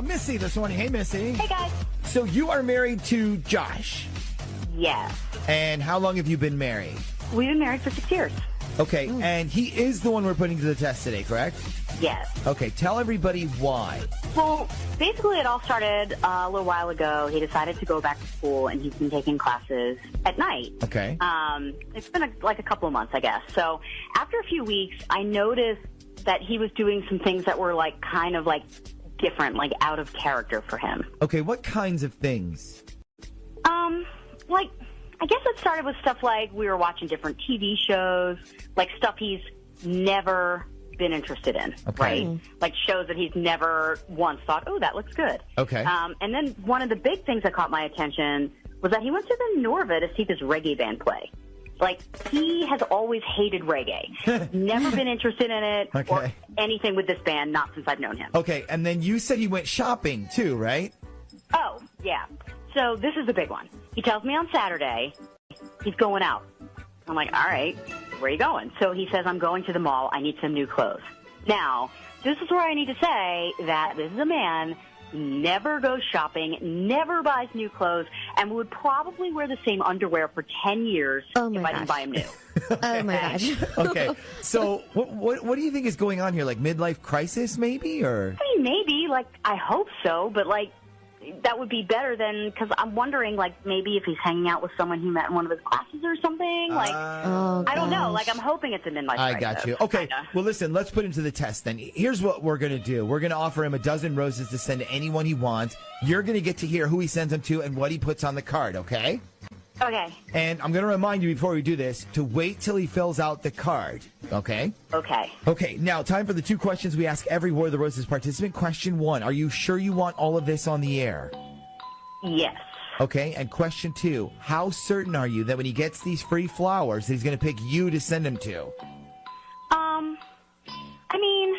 Missy this morning. Hey, Missy. Hey, guys. So you are married to Josh. Yes. And how long have you been married? We've been married for 6 years. Okay, and he is the one we're putting to the test today, correct? Yes. Okay, tell everybody why. Well, basically it all started a little while ago. He decided to go back to school, and he's been taking classes at night. Okay. It's been like a couple of months, I guess. So after a few weeks, I noticed that he was doing some things that were like kind of like different, like out of character for him. Okay, what kinds of things? Like, I guess it started with stuff like we were watching different TV shows, like stuff he's never been interested in, Okay. right? Like shows that he's never once thought, oh, that looks good. Okay. And then one of the big things that caught my attention was that he went to the Norva to see this reggae band play. Like, he has always hated reggae. Never been interested in it or Okay. anything with this band, not since I've known him. Okay, and then you said he went shopping too, right? Oh, yeah. So this is the big one. He tells me on Saturday he's going out. I'm like, all right, where are you going? So he says, I'm going to the mall. I need some new clothes. Now, this is where I need to say that this is a man who never goes shopping, never buys new clothes, and would probably wear the same underwear for 10 years if I didn't buy him new. Oh, my gosh. Okay, so what do you think is going on here? Like midlife crisis maybe, or? I mean, maybe. Like, I hope so, but, like, that would be better than, because I'm wondering, like, maybe if he's hanging out with someone he met in one of his classes or something. Like, Oh, I don't know. gosh. Like, I'm hoping it's a midlife I crisis. got you. Okay, Kinda. well, listen, let's put him to the test then. Here's what we're going to do. We're going to offer him a dozen roses to send to anyone he wants. You're going to get to hear who he sends them to and what he puts on the card, okay? Okay. And I'm going to remind you before we do this to wait till he fills out the card, okay? Okay. Okay, now time for the two questions we ask every War of the Roses participant. Question 1, are you sure you want all of this on the air? Yes. Okay, and question 2, how certain are you that when he gets these free flowers, he's going to pick you to send them to? I mean,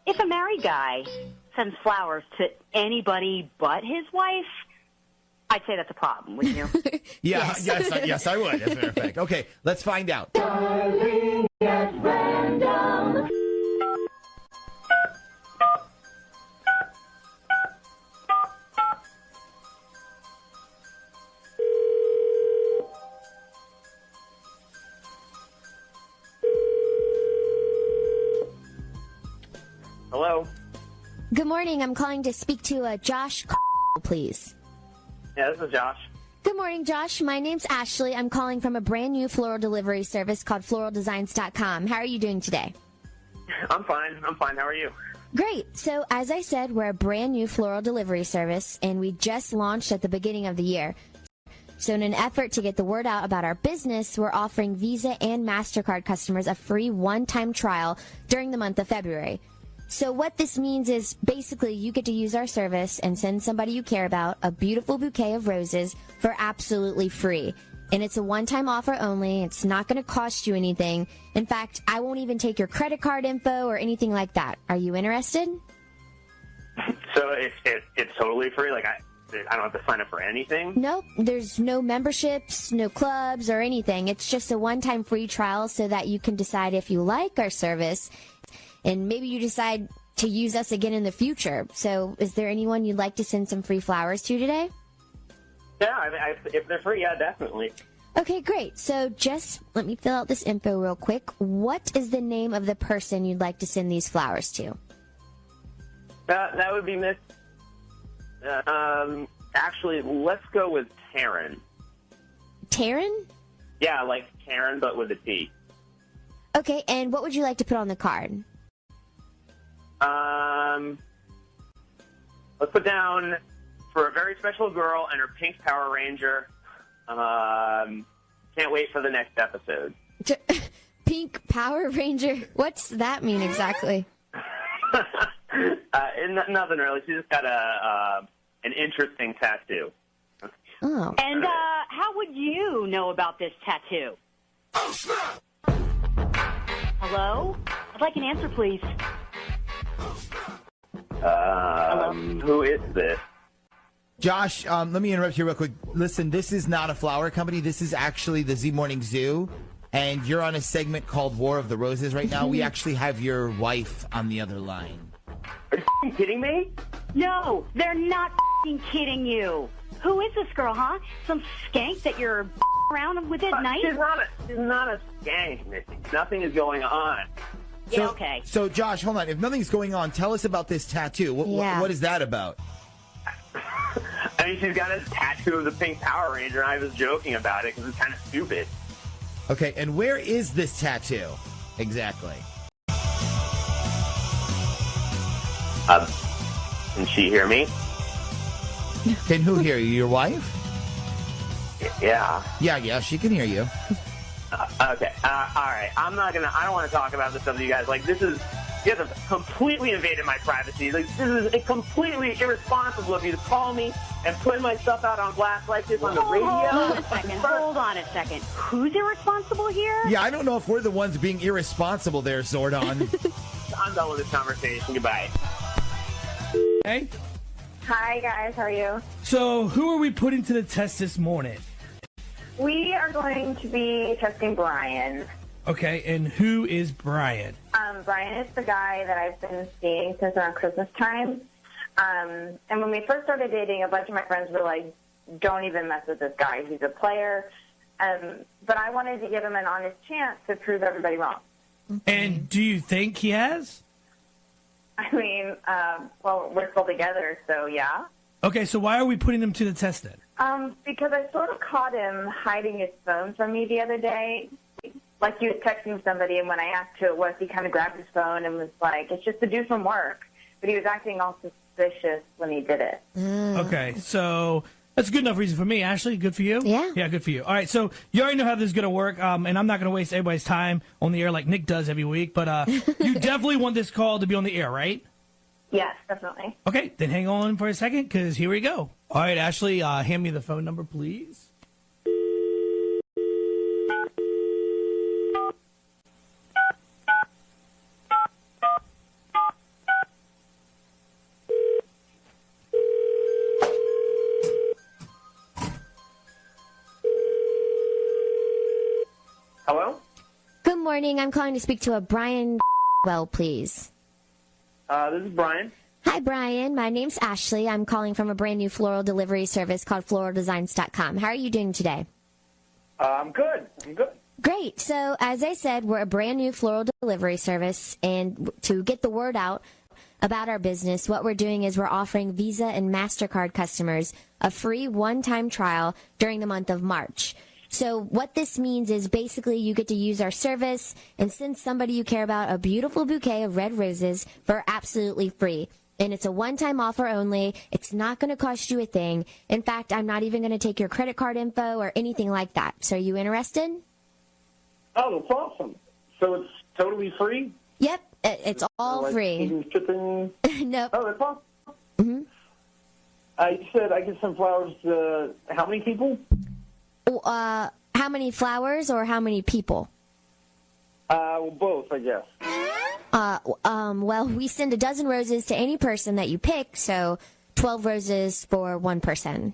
if a married guy sends flowers to anybody but his wife, I'd say that's a problem, wouldn't you? Yeah, yes, I would, as a matter of fact. Okay, let's find out. Hello? Good morning. I'm calling to speak to Josh, please. Yeah, this is Josh. Good morning, Josh. My name's Ashley. I'm calling from a brand new floral delivery service called floraldesigns.com. How are you doing today? I'm fine. How are you? Great. So, as I said, we're a brand new floral delivery service, and we just launched at the beginning of the year. So, in an effort to get the word out about our business, we're offering Visa and MasterCard customers a free one-time trial during the month of February. So what this means is basically you get to use our service and send somebody you care about a beautiful bouquet of roses for absolutely free. And it's a one-time offer only. It's not going to cost you anything. In fact, I won't even take your credit card info or anything like that. Are you interested? So it's totally free? Like, I don't have to sign up for anything? Nope. There's no memberships, no clubs or anything. It's just a one-time free trial so that you can decide if you like our service and maybe you decide to use us again in the future. So is there anyone you'd like to send some free flowers to today? Yeah, if they're free, yeah, definitely. Okay, great. So just let me fill out this info real quick. What is the name of the person you'd like to send these flowers to? That would be Miss... actually, let's go with Taryn. Taryn? Yeah, like Karen, but with a T. Okay, and what would you like to put on the card? Let's put down for a very special girl and her pink Power Ranger. Can't wait for the next episode. Pink Power Ranger? What's that mean exactly? Nothing really. She just got an interesting tattoo. Oh. And how would you know about this tattoo? Hello? I'd like an answer, please. Who is this? Josh, let me interrupt you real quick. Listen, this is not a flower company. This is actually the Z Morning Zoo, and you're on a segment called War of the Roses right now. We actually have your wife on the other line. Are you kidding me? No, they're not f***ing kidding you. Who is this girl, huh? Some skank that you're around with at night? She's not a skank, Missy. Nothing is going on. Yeah, okay. So, Josh, hold on. If nothing's going on, tell us about this tattoo. What is that about? I mean, she's got a tattoo of the pink Power Ranger, and I was joking about it because it's kind of stupid. Okay, and where is this tattoo exactly? Can she hear me? Can who hear you? Your wife? Yeah. Yeah, she can hear you. Okay. All right. I don't want to talk about this stuff with you guys. Like, you guys have completely invaded my privacy. Like, this is completely irresponsible of you to call me and put my stuff out on blast like this on the radio. Hold on a second. Who's irresponsible here? Yeah, I don't know if we're the ones being irresponsible there, Zordon. I'm done with this conversation. Goodbye. Hey. Hi, guys. How are you? So, who are we putting to the test this morning? We are going to be testing Brian. Okay, and who is Brian? Brian is the guy that I've been seeing since around Christmas time. And when we first started dating, a bunch of my friends were like, don't even mess with this guy. He's a player. But I wanted to give him an honest chance to prove everybody wrong. And do you think he has? I mean, well, we're still together, so yeah. Okay, so why are we putting him to the test then? Because I sort of caught him hiding his phone from me the other day. Like, he was texting somebody, and when I asked who it was, he kind of grabbed his phone and was like, it's just the dude from work. But he was acting all suspicious when he did it. Okay, so that's a good enough reason for me. Ashley, good for you? Yeah. Yeah, good for you. All right, so you already know how this is going to work, and I'm not going to waste everybody's time on the air like Nick does every week, but you definitely want this call to be on the air, right? Yes, definitely. Okay, then hang on for a second, because here we go. All right, Ashley, hand me the phone number, please. Hello? Good morning. I'm calling to speak to a Brian, please. This is Brian. Hi, Brian. My name's Ashley. I'm calling from a brand new floral delivery service called floraldesigns.com. How are you doing today? I'm good. Great. So, as I said, we're a brand new floral delivery service, and to get the word out about our business, what we're doing is we're offering Visa and MasterCard customers a free one-time trial during the month of March. So what this means is basically you get to use our service and send somebody you care about a beautiful bouquet of red roses for absolutely free. And it's a one-time offer only. It's not going to cost you a thing. In fact, I'm not even going to take your credit card info or anything like that. So are you interested? Oh, that's awesome. So it's totally free? Yep, it's all free. Shipping? Nope. Oh, that's awesome. Mm-hmm. You said I could send flowers to how many people? How many flowers or how many people? Well, both, I guess. Well, we send a dozen roses to any person that you pick, so 12 roses for one person.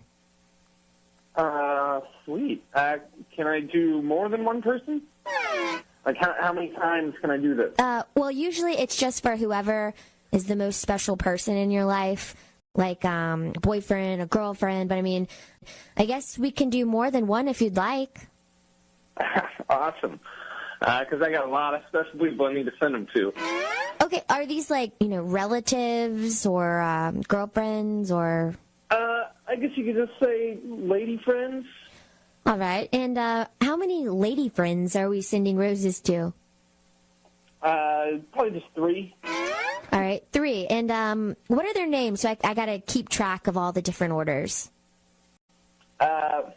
Sweet. Can I do more than one person? Like, how many times can I do this? Well, usually it's just for whoever is the most special person in your life, like a boyfriend, a girlfriend. But, I mean, I guess we can do more than one if you'd like. Awesome. Because I got a lot of special people I need to send them to. Okay, are these, like, relatives or girlfriends or... I guess you could just say lady friends. All right, and how many lady friends are we sending roses to? Probably just 3. All right, 3. And what are their names? So I got to keep track of all the different orders.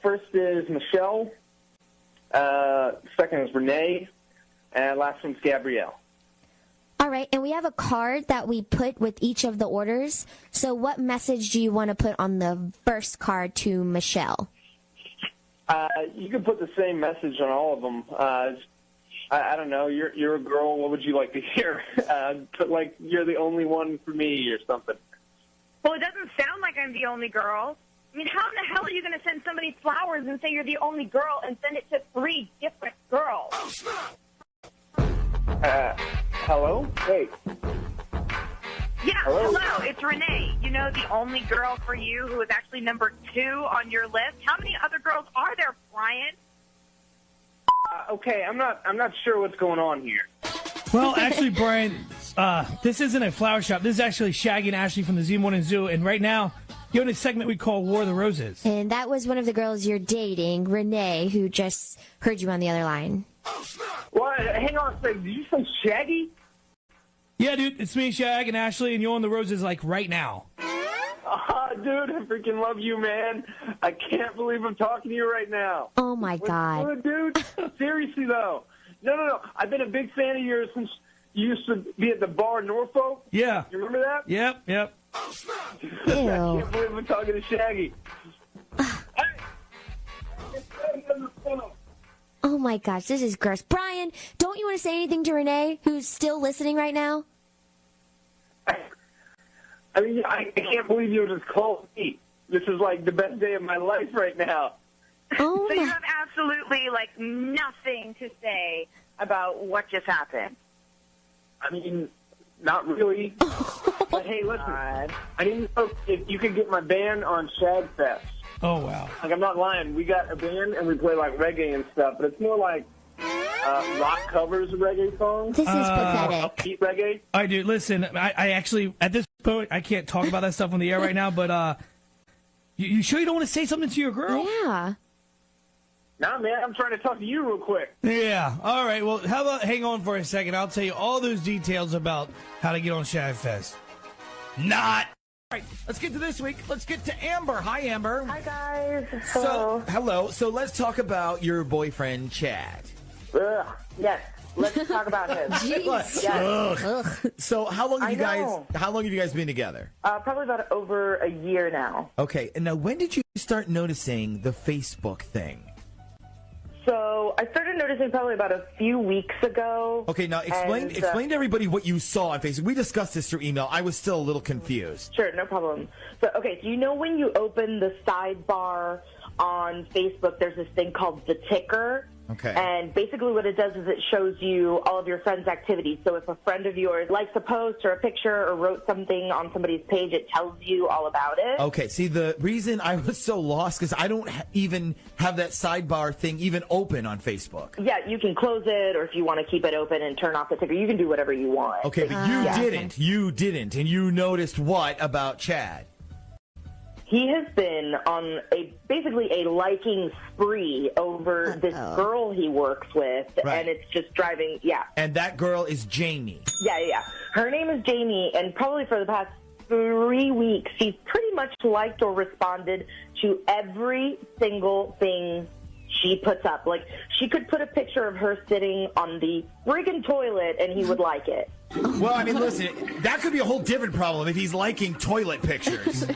First is Michelle. Second is Renee. And last one's Gabrielle. All right, and we have a card that we put with each of the orders. So what message do you want to put on the first card to Michelle? You can put the same message on all of them. I don't know. You're a girl. What would you like to hear? Put like you're the only one for me or something. Well, it doesn't sound like I'm the only girl. I mean, how in the hell are you going to send somebody flowers and say you're the only girl and send it to 3 different girls? Hello? Wait. Yeah, hello, it's Renee. You know, the only girl for you who is actually number 2 on your list. How many other girls are there, Brian? Okay, I'm not sure what's going on here. Well, actually, Brian, this isn't a flower shop. This is actually Shaggy and Ashley from the Z Morning Zoo, and right now, you're in a segment we call War of the Roses. And that was one of the girls you're dating, Renee, who just heard you on the other line. What? Hang on a second. Did you say Shaggy? Yeah, dude, it's me, Shag, and Ashley, and you're on the Roses, like, right now. Dude, I freaking love you, man. I can't believe I'm talking to you right now. Oh, my God. What, dude? Seriously, though. No. I've been a big fan of yours since you used to be at the bar in Norfolk. Yeah. You remember that? Yep. Ew. I can't believe I'm talking to Shaggy. Oh, my gosh, this is gross. Brian, don't you want to say anything to Renee, who's still listening right now? I mean, I can't believe you just called me. This is like the best day of my life right now. Oh, So you my. have absolutely, like, nothing to say about what just happened. I mean, not really. But hey, listen, I didn't know if you could get my band on Shagfest. Oh, wow. Like, I'm not lying. We got a band and we play like reggae and stuff, but it's more like rock covers of reggae songs. This is pathetic. Upbeat reggae. All right, dude, listen, I actually, at this point, I can't talk about that stuff on the air right now, but you sure you don't want to say something to your girl? Yeah. Nah, man, I'm trying to talk to you real quick. Yeah. All right, well, how about hang on for a second? I'll tell you all those details about how to get on Shagfest. Not. All right, let's get to this week. Let's get to Amber. Hi, Amber. Hi, guys. Hello. So let's talk about your boyfriend, Chad. Ugh. Yes. Let's talk about him. Jeez. Yes. Ugh. So how long have you guys been together? Probably about over a year now. Okay. And now when did you start noticing the Facebook thing? So I started noticing probably about a few weeks ago. Okay, now explain to everybody what you saw on Facebook. We discussed this through email. I was still a little confused. Sure, no problem. So you know when you open the sidebar on Facebook, there's this thing called the ticker. Okay. And basically what it does is it shows you all of your friends' activities. So if a friend of yours likes a post or a picture or wrote something on somebody's page, it tells you all about it. Okay, see, the reason I was so lost because I don't even have that sidebar thing even open on Facebook. Yeah, you can close it, or if you want to keep it open and turn off the ticker, you can do whatever you want. Okay, but you didn't, and you noticed what about Chad? He has been on basically a liking spree over this girl he works with, and it's just driving, And that girl is Jamie. Yeah. Her name is Jamie, and probably for the past 3 weeks, she's pretty much liked or responded to every single thing she puts up. Like, she could put a picture of her sitting on the friggin' toilet, and he would like it. Well, I mean, listen, that could be a whole different problem if he's liking toilet pictures.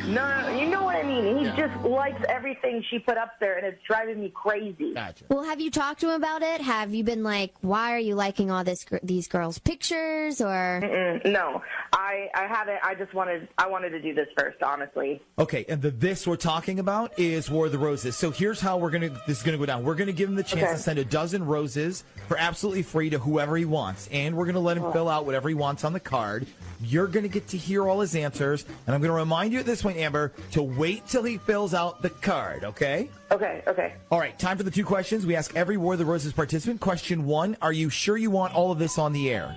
No, you know what I mean. He just likes everything she put up there, and it's driving me crazy. Gotcha. Well, have you talked to him about it? Have you been like, why are you liking all these girls' pictures? Or no, I haven't. I wanted to do this first, honestly. Okay, and this we're talking about is War of the Roses. So here's how this is gonna go down. We're gonna give him the chance to send a dozen roses for absolutely free to whoever he wants, and we're gonna let him fill out whatever he wants on the card. You're gonna get to hear all his answers, and I'm gonna remind you at this point, Amber, to wait till he fills out the card. Okay? Okay. All right. Time for the 2 questions. We ask every War of the Roses participant. Question 1: are you sure you want all of this on the air?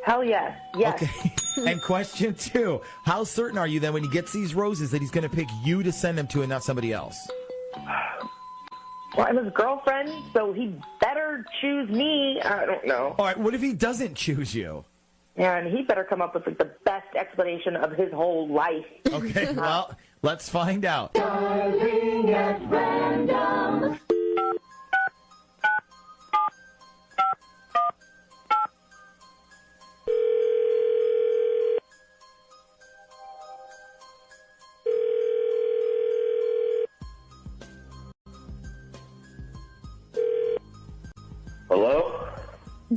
Hell yes. Yes. Okay. And question 2: how certain are you that when he gets these roses that he's going to pick you to send them to and not somebody else? Well, I'm his girlfriend, so he better choose me. I don't know. All right. What if he doesn't choose you? Yeah, and he better come up with the best explanation of his whole life. Okay. Well, let's find out. Hello?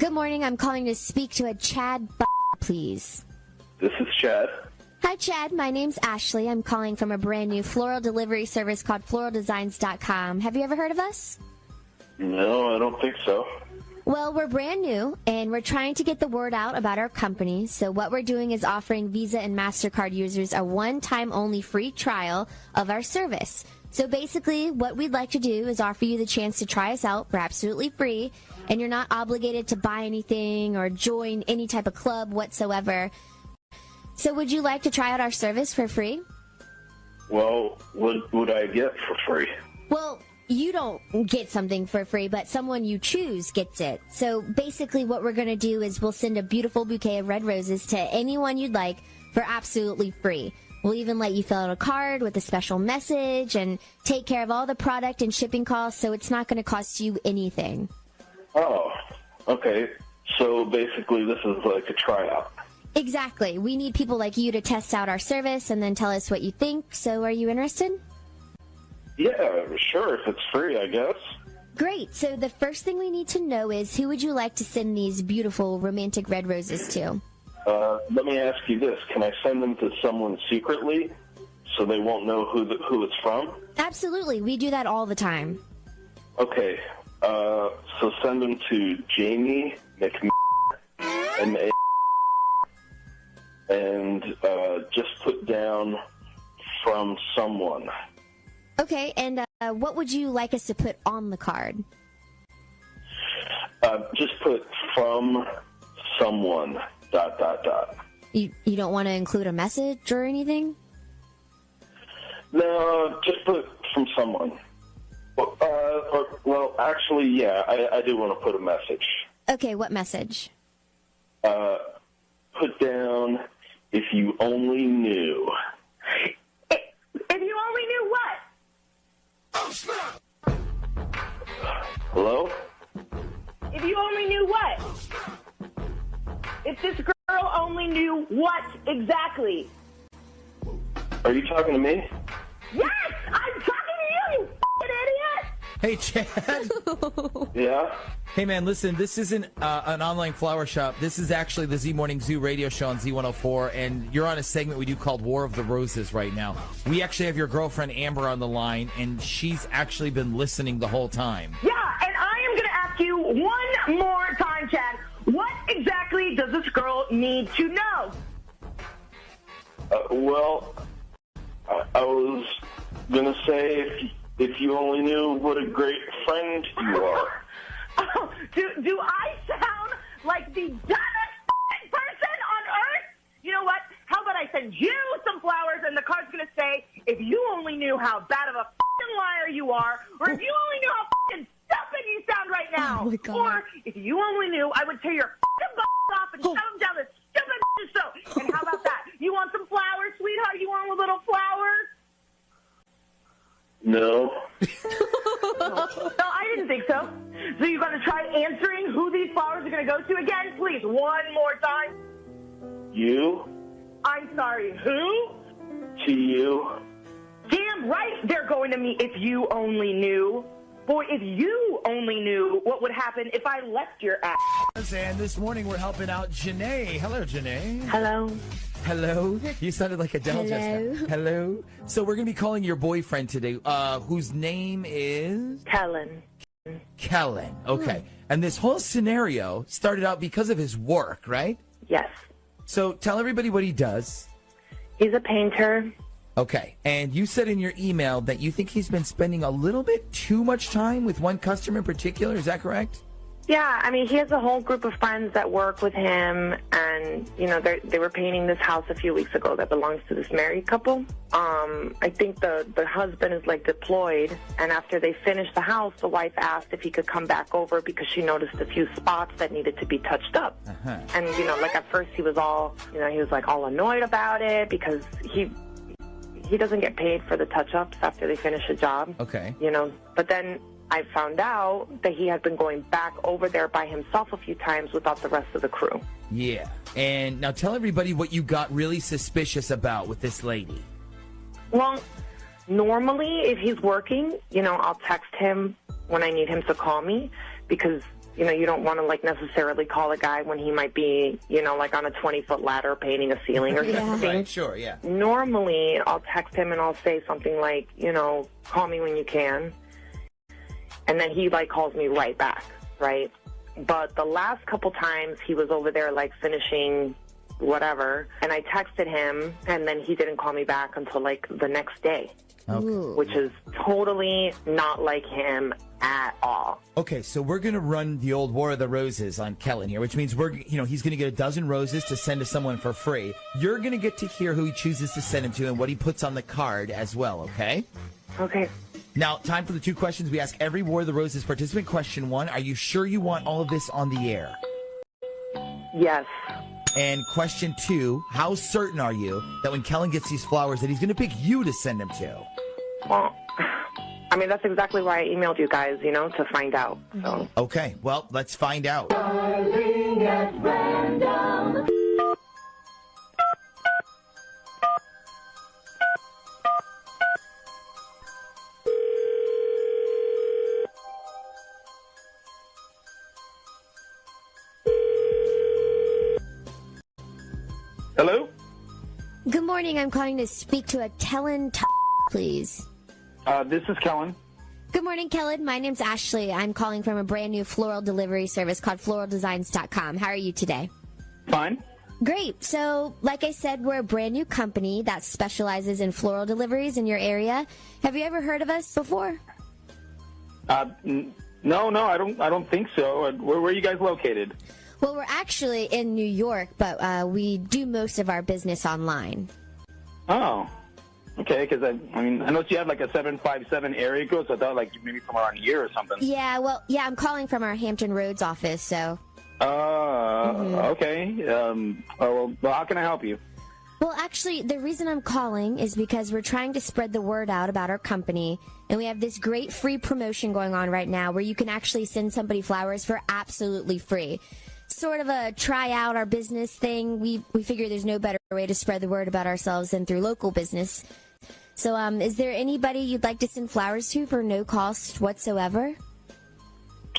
good morning. I'm calling to speak to a Chad, please. This is Chad. Hi, Chad. My name's Ashley. I'm calling from a brand new floral delivery service called floraldesigns.com. Have you ever heard of us? No, I don't think so. Well, we're brand new, and we're trying to get the word out about our company. So what we're doing is offering Visa and MasterCard users a one-time only free trial of our service. So basically, what we'd like to do is offer you the chance to try us out for absolutely free, and you're not obligated to buy anything or join any type of club whatsoever. So would you like to try out our service for free? Well, what would I get for free? Well, you don't get something for free, but someone you choose gets it. So basically what we're going to do is we'll send a beautiful bouquet of red roses to anyone you'd like for absolutely free. We'll even let you fill out a card with a special message and take care of all the product and shipping costs, so it's not going to cost you anything. Oh, okay. So basically this is like a tryout. Exactly. We need people like you to test out our service and then tell us what you think. So are you interested? Yeah, sure, if it's free, I guess. Great. So the first thing we need to know is, who would you like to send these beautiful romantic red roses to? Let me ask you this. Can I send them to someone secretly so they won't know who it's from? Absolutely. We do that all the time. Okay. So send them to Jamie McMahon and just put down from someone. Okay, and what would you like us to put on the card? Just put from someone, ... You don't want to include a message or anything? No, just put from someone. Well, actually, yeah, I do want to put a message. Okay, what message? Put down, if you only knew. If you only knew what? Hello? If you only knew what? If this girl only knew what exactly? Are you talking to me? Yes! I'm talking to you, you f***ing idiot! Hey, Chad. Yeah? Hey, man, listen, this isn't an online flower shop. This is actually the Z Morning Zoo radio show on Z104, and you're on a segment we do called War of the Roses right now. We actually have your girlfriend Amber on the line, and she's actually been listening the whole time. Yeah, and I am going to ask you one more time, Chad. What exactly does this girl need to know? Well, I was going to say, if you only knew what a great friend you are. Oh, do I sound like the dumbest person on earth? You know what? How about I send you some flowers and the card's going to say, if you only knew how bad of a liar you are, or if you only knew how stupid you sound right now. Oh my God. Or if you only knew, I would tear your butt off and shove them down this stupid show. And how about that? You want some flowers, sweetheart? You want a little flowers? No. No, I didn't think so. So you're going to try answering who these flowers are going to go to again? Please, one more time. You? I'm sorry, who? To you? Damn right they're going to me. If you only knew. Boy, if you only knew what would happen if I left your ass. And this morning we're helping out Janae. Hello, Janae. Hello. Hello. You sounded like Adele just now. Hello. So we're going to be calling your boyfriend today, whose name is? Kellen. Kellen. Okay. And this whole scenario started out because of his work, right? Yes. So tell everybody what he does. He's a painter. Okay. And you said in your email that you think he's been spending a little bit too much time with one customer in particular. Is that correct? Yeah, I mean, he has a whole group of friends that work with him, and, you know, they were painting this house a few weeks ago that belongs to this married couple. I think the husband is, like, deployed, and after they finished the house, the wife asked if he could come back over because she noticed a few spots that needed to be touched up. Uh-huh. And, you know, like, at first he was all annoyed about it because he doesn't get paid for the touch-ups after they finish a job. Okay. You know, but then I found out that he had been going back over there by himself a few times without the rest of the crew. Yeah. And now tell everybody what you got really suspicious about with this lady. Well, normally if he's working, you know, I'll text him when I need him to call me because, you know, you don't want to, like, necessarily call a guy when he might be, you know, like on a 20-foot ladder painting a ceiling or something. Right, sure, yeah. Normally I'll text him and I'll say something like, you know, call me when you can. And then he, like, calls me right back, right? But the last couple times he was over there, like, finishing whatever, and I texted him, and then he didn't call me back until, like, the next day. Ooh. Which is totally not like him at all. Okay, so we're going to run the old War of the Roses on Kellen here, which means he's going to get a dozen roses to send to someone for free. You're going to get to hear who he chooses to send him to and what he puts on the card as well, okay? Okay. Now, time for the 2 questions we ask every War of the Roses participant. Question 1, are you sure you want all of this on the air? Yes. And question 2, how certain are you that when Kellen gets these flowers that he's going to pick you to send them to? Well, I mean, that's exactly why I emailed you guys, to find out. So. Okay, well, let's find out. Hello? Good morning. I'm calling to speak to a Kellen, please. This is Kellen. Good morning, Kellen. My name's Ashley. I'm calling from a brand new floral delivery service called floraldesigns.com. How are you today? Fine. Great. So, like I said, we're a brand new company that specializes in floral deliveries in your area. Have you ever heard of us before? No, I don't think so. Where are you guys located? Well, we're actually in New York, but we do most of our business online. Oh, okay. Because I know you have like a 757 area code, so I thought like maybe from around here or something. Yeah, I'm calling from our Hampton Roads office, so. Okay. Well, how can I help you? Well, actually, the reason I'm calling is because we're trying to spread the word out about our company, and we have this great free promotion going on right now where you can actually send somebody flowers for absolutely free. Sort of a try out our business thing. We figure there's no better way to spread the word about ourselves than through local business. So, is there anybody you'd like to send flowers to for no cost whatsoever?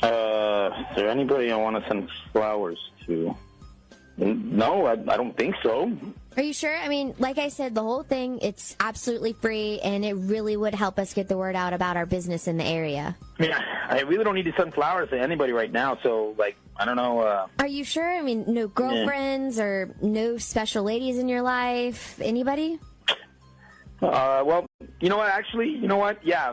Is there anybody I want to send flowers to? No, I don't think so. Are you sure? I mean, like I said, the whole thing, it's absolutely free, and it really would help us get the word out about our business in the area. I mean, I really don't need to send flowers to anybody right now, so, like, I don't know. Are you sure? I mean, no girlfriends or no special ladies in your life? Anybody? Well, you know what, actually? You know what? Yeah,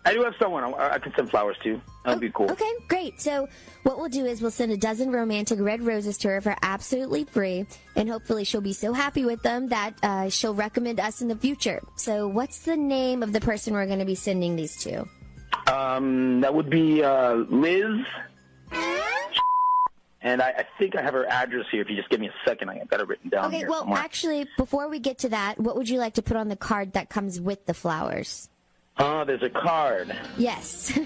I do have someone I can send flowers to. That'd be cool. Okay, great. So what we'll do is we'll send a dozen romantic red roses to her for absolutely free, and hopefully she'll be so happy with them that she'll recommend us in the future. So what's the name of the person we're going to be sending these to? That would be Liz. And I think I have her address here. If you just give me a second, I got it written down. Okay, here well, somewhere. actually, before we get to that, what would you like to put on the card that comes with the flowers? There's a card. Yes.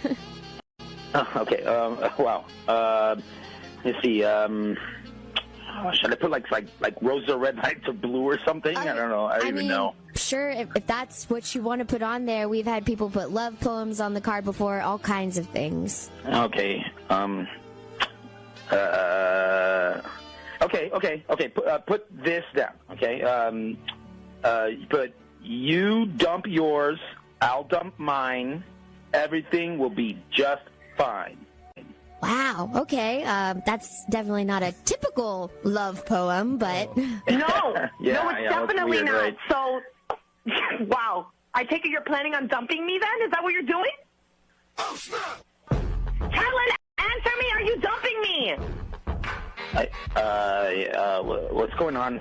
Okay. Wow. Let's see. Should I put like rose or red, lights or blue or something? I don't know. I don't even know. Sure, if that's what you want to put on there. We've had people put love poems on the card before, all kinds of things. Okay. Okay. Put this down. Okay. But you dump yours. I'll dump mine. Everything will be just fine. Wow. Okay. That's definitely not a typical love poem, but No, it's definitely weird, not. right? So, wow. I take it you're planning on dumping me then? Is that what you're doing? Kellen, answer me. Are you dumping me? What's going on?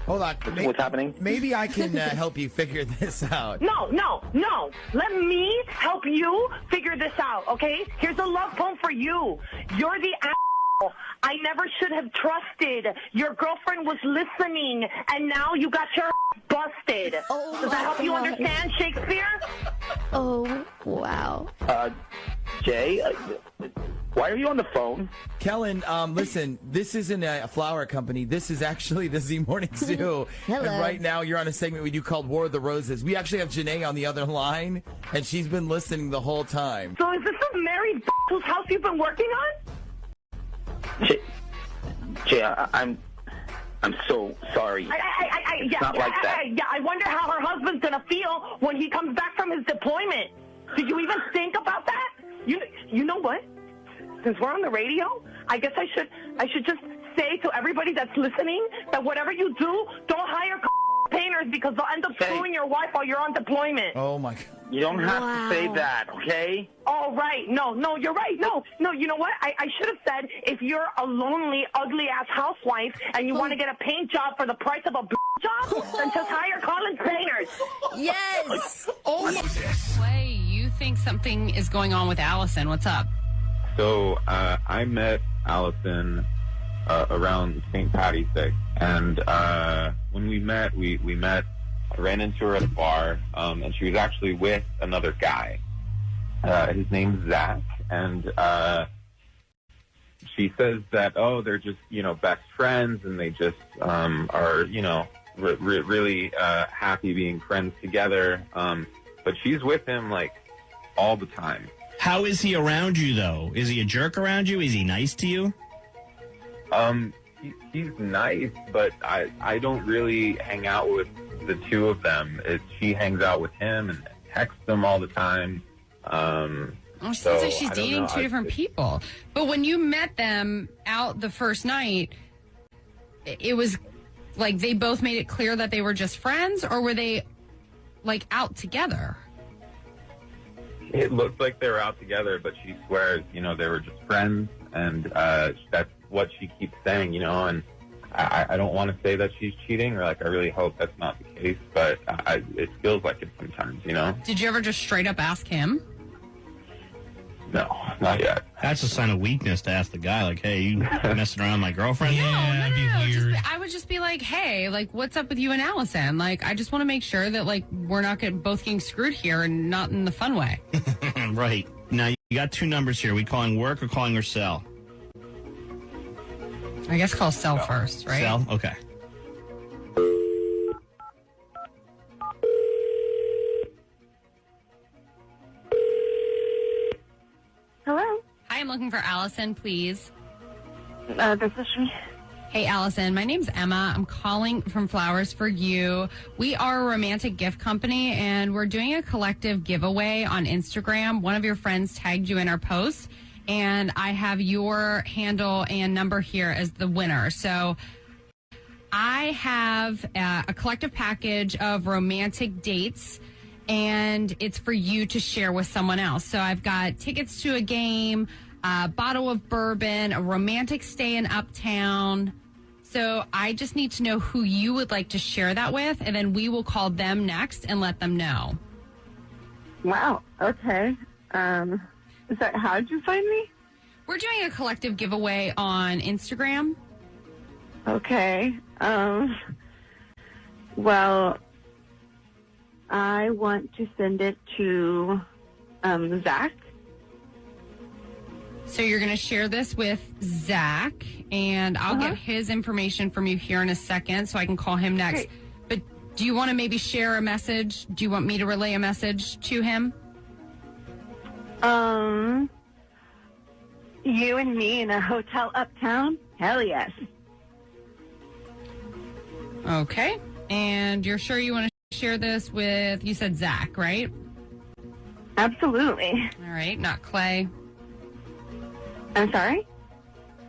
Hold on. What's happening? Maybe I can help you figure this out. No. Let me help you figure this out, okay? Here's a love poem for you. You're the asshole I never should have trusted. Your girlfriend was listening, and now you got your busted. Does that help you understand Shakespeare? oh, wow. Jay, why are you on the phone? Kellen, listen, this isn't a flower company. This is actually the Z Morning Zoo. Hello. And right now you're on a segment we do called War of the Roses. We actually have Janae on the other line, and she's been listening the whole time. So is this a married whose house you've been working on? Jay, I'm so sorry. It's not like that. I wonder how her husband's going to feel when he comes back from his deployment. Did you even think about that? You know what? since we're on the radio, I guess I should just say to everybody that's listening that whatever you do, don't hire painters because they'll end up screwing your wife while you're on deployment. Oh, my God. You don't have to say that, okay? Oh, right. No, you're right. No, you know what? I should have said if you're a lonely, ugly-ass housewife and you want to get a paint job for the price of a job, then just hire college painters. Yes. Clay, you think something is going on with Allison. What's up? So I met Allison around St. Patty's Day. And when we met, I ran into her at a bar, and she was actually with another guy. His name's Zach, and she says that, they're just, best friends, and they just are, really happy being friends together. But she's with him, like, all the time. How is he around you, though? Is he a jerk around you? Is he nice to you? He's nice, but I don't really hang out with the two of them. She hangs out with him and texts him all the time. She sounds like she's dating two different people. But when you met them out the first night, it was like they both made it clear that they were just friends, or were they like out together? It looked like they were out together, but she swears, they were just friends, and that's what she keeps saying, and I don't want to say that she's cheating, or I really hope that's not the case, but it feels like it sometimes, Did you ever just straight up ask him? No, not yet. That's a sign of weakness to ask the guy, like, hey, you messing around with my girlfriend? No. Weird. I would just be like, hey, what's up with you and Allison? I just want to make sure that, we're not both getting screwed here and not in the fun way. Right. Now, you got two numbers here. We calling work or calling her cell? I guess call cell first, right? Cell? Okay. Hello? Hi, I'm looking for Allison, please. This is she. Hey, Allison, my name's Emma. I'm calling from Flowers for You. We are a romantic gift company, and we're doing a collective giveaway on Instagram. One of your friends tagged you in our post, and I have your handle and number here as the winner. So I have a collective package of romantic dates, and it's for you to share with someone else. So I've got tickets to a game, a bottle of bourbon, a romantic stay in Uptown. So I just need to know who you would like to share that with, and then we will call them next and let them know. Wow. Okay. How did you find me? We're doing a collective giveaway on Instagram. Okay. Well, I want to send it to Zach. So you're going to share this with Zach, and I'll get his information from you here in a second so I can call him next. Great. But do you want to maybe share a message? Do you want me to relay a message to him? You and me in a hotel uptown? Hell yes. Okay. And you're sure you want to share this with, you said Zach, right? Absolutely. All right. Not Clay. I'm sorry?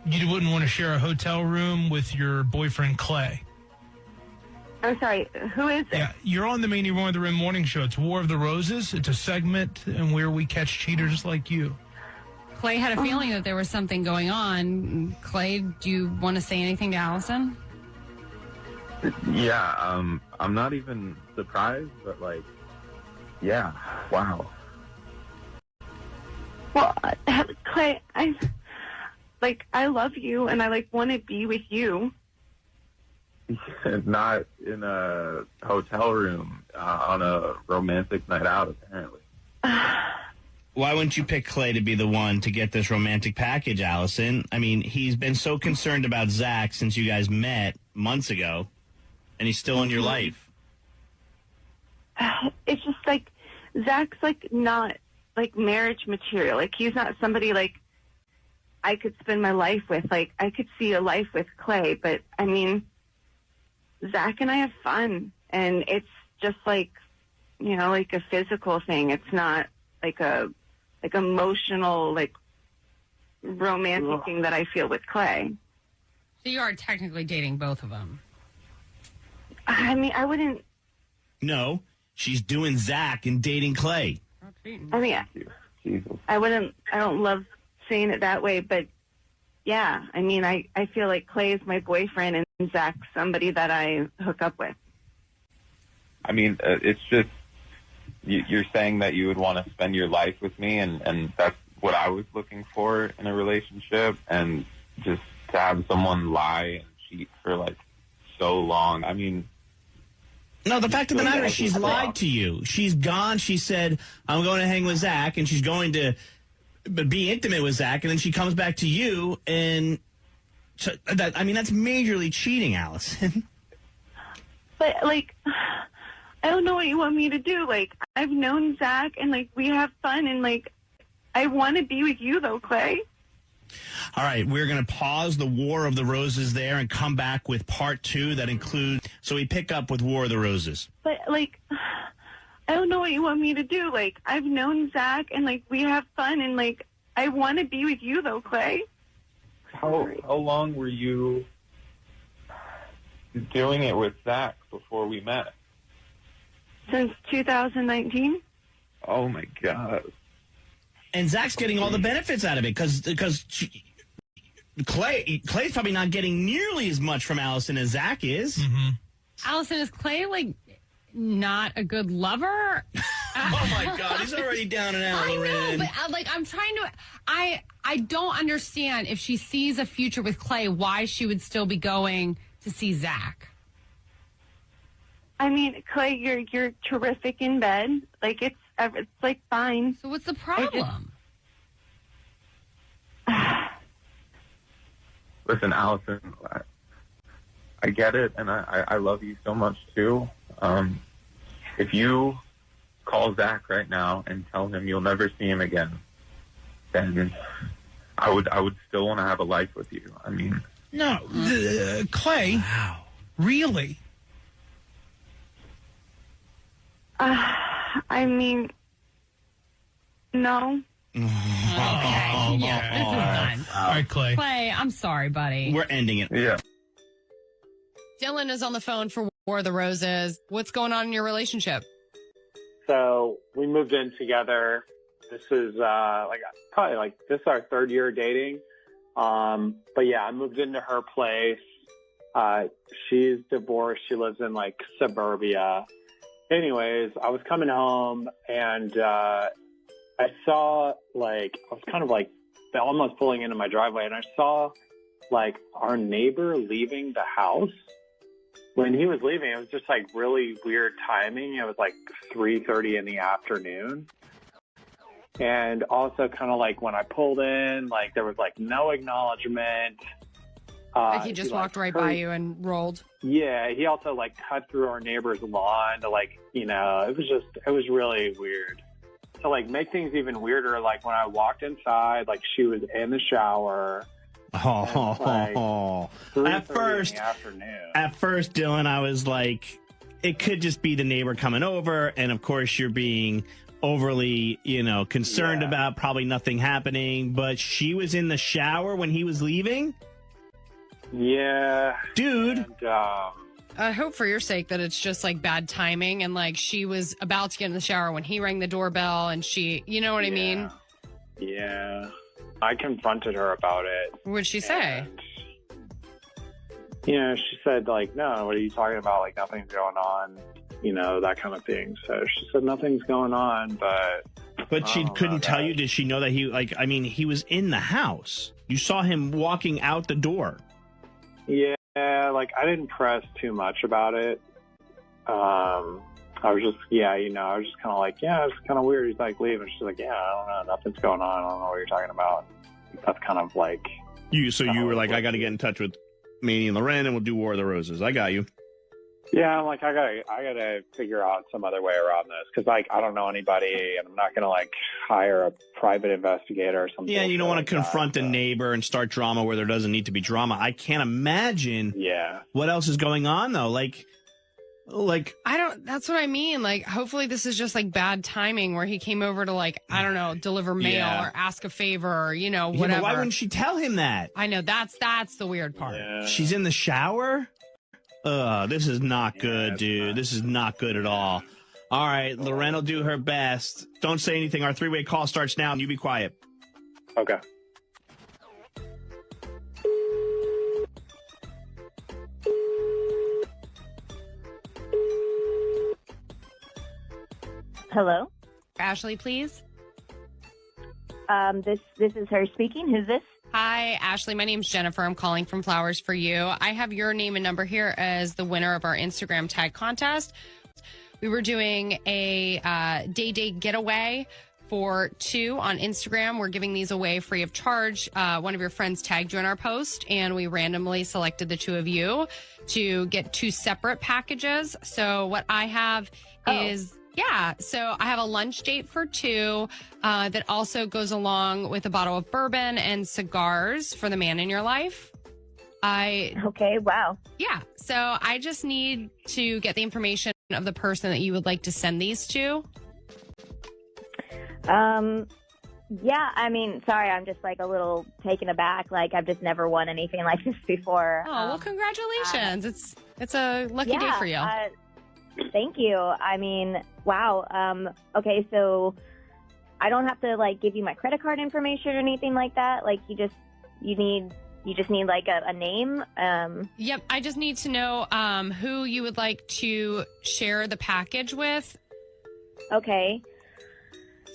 You wouldn't want to share a hotel room with your boyfriend, Clay. I'm sorry. Who is it? Yeah, you're on the Mania War of the Rim morning show. It's War of the Roses. It's a segment and where we catch cheaters like you. Clay had a feeling that there was something going on. Clay, do you want to say anything to Allison? Yeah, I'm not even surprised, but yeah, wow. Well, Clay, I love you, and I want to be with you. Not in a hotel room on a romantic night out, apparently. Why wouldn't you pick Clay to be the one to get this romantic package, Allison? I mean, he's been so concerned about Zach since you guys met months ago, and he's still in your life. It's just Zach's not marriage material. He's not somebody I could spend my life with. I could see a life with Clay, but I mean, Zach and I have fun, and it's just a physical thing. It's not a emotional romantic thing that I feel with Clay. So you are technically dating both of them. I mean, I wouldn't. No, she's doing Zach and dating Clay. I mean, I wouldn't. I don't love saying it that way, but yeah. I mean, I feel like Clay is my boyfriend and Zach's somebody that I hook up with. I mean, it's just you're saying that you would want to spend your life with me, and that's what I was looking for in a relationship, and just to have someone lie and cheat for like so long. I mean, no, the fact of the matter is she's lied to you. She's gone. She said, I'm going to hang with Zach, and she's going to be intimate with Zach, and then she comes back to you, and that's majorly cheating, Allison. But, like, I don't know what you want me to do. Like, I've known Zach, and, like, we have fun, and, like, I want to be with you, though, Clay. All right, we're going to pause the War of the Roses there and come back with part 2 that includes... So we pick up with War of the Roses. But, like, I don't know what you want me to do. Like, I've known Zach, and, like, we have fun, and, like, I want to be with you, though, Clay. How long were you doing it with Zach before we met? Since 2019. Oh, my God. And Zach's getting all the benefits out of it because Clay's probably not getting nearly as much from Allison as Zach is. Mm-hmm. Allison, is Clay, like, not a good lover? Oh, my God. He's already down and out. I know, but, like, I'm trying to... I don't understand if she sees a future with Clay, why she would still be going to see Zach. I mean, Clay, you're terrific in bed. Like, it's like fine. So what's the problem? Listen, Allison, I get it, and I love you so much, too. If you call Zach right now and tell him you'll never see him again, then I would still want to have a life with you. I mean... No, Clay, wow. Really? I mean, no. Okay, yeah, this is done. All right, Clay. Clay, I'm sorry, buddy. We're ending it. Yeah. Dylan is on the phone for War of the Roses. What's going on in your relationship? So we moved in together. This is this is our third year of dating. But yeah, I moved into her place. She's divorced. She lives in like suburbia. Anyways, I was coming home and I saw I was kind of like almost pulling into my driveway, and I saw like our neighbor leaving the house. When he was leaving, it was just like really weird timing. It was like 3:30 in the afternoon. And also kind of like when I pulled in, like there was like no acknowledgement. Like he just walked right by you and rolled. Yeah, he also like cut through our neighbor's lawn to it was really weird. To like make things even weirder, like when I walked inside, like she was in the shower. At first, Dylan, I was like, it could just be the neighbor coming over, and of course you're being overly, concerned about probably nothing happening, but she was in the shower when he was leaving? Yeah. Dude. And, I hope for your sake that it's just like bad timing and like she was about to get in the shower when he rang the doorbell and she, you know what I mean? Yeah. I confronted her about it. What'd she say? She said like, no, what are you talking about? Like nothing's going on, that kind of thing. So she said nothing's going on, But she couldn't tell you, did she know that he was in the house? You saw him walking out the door. Yeah, I didn't press too much about it. I was just, I was just kind of like, yeah, it's kind of weird. He's like leaving. She's like, yeah, I don't know. Nothing's going on. I don't know what you're talking about. That's kind of like. You were like, I got to get in touch with Manny and Loren and we'll do War of the Roses. I got you. Yeah, I'm like, I gotta figure out some other way around this because I don't know anybody and I'm not gonna hire a private investigator or something. Yeah, you don't want to confront a neighbor and start drama where there doesn't need to be drama. I can't imagine. Yeah. What else is going on though? Like, that's what I mean. Like, hopefully this is just like bad timing where he came over to like, I don't know, deliver mail or ask a favor or, whatever. Yeah, but why wouldn't she tell him that? I know that's the weird part. She's in the shower? This is not good, dude. This is not good at all. All right, Loren will do her best. Don't say anything. Our three-way call starts now, and you be quiet. Okay. Hello? Ashley, please. This is her speaking. Who's this? Hi, Ashley. My name's Jennifer. I'm calling from Flowers for You. I have your name and number here as the winner of our Instagram tag contest. We were doing a day getaway for 2 on Instagram. We're giving these away free of charge. One of your friends tagged you in our post, and we randomly selected the 2 of you to get 2 separate packages. So what I have is... Yeah, so I have a lunch date for 2 that also goes along with a bottle of bourbon and cigars for the man in your life. Okay, wow. Yeah, so I just need to get the information of the person that you would like to send these to. Yeah, I mean, sorry, I'm just like a little taken aback. Like, I've just never won anything like this before. Oh, well, congratulations. It's a lucky day for you. Thank you. I mean, wow. Okay, so I don't have to like give you my credit card information or anything like that. Like, you just need like a name. Yep. I just need to know who you would like to share the package with. Okay.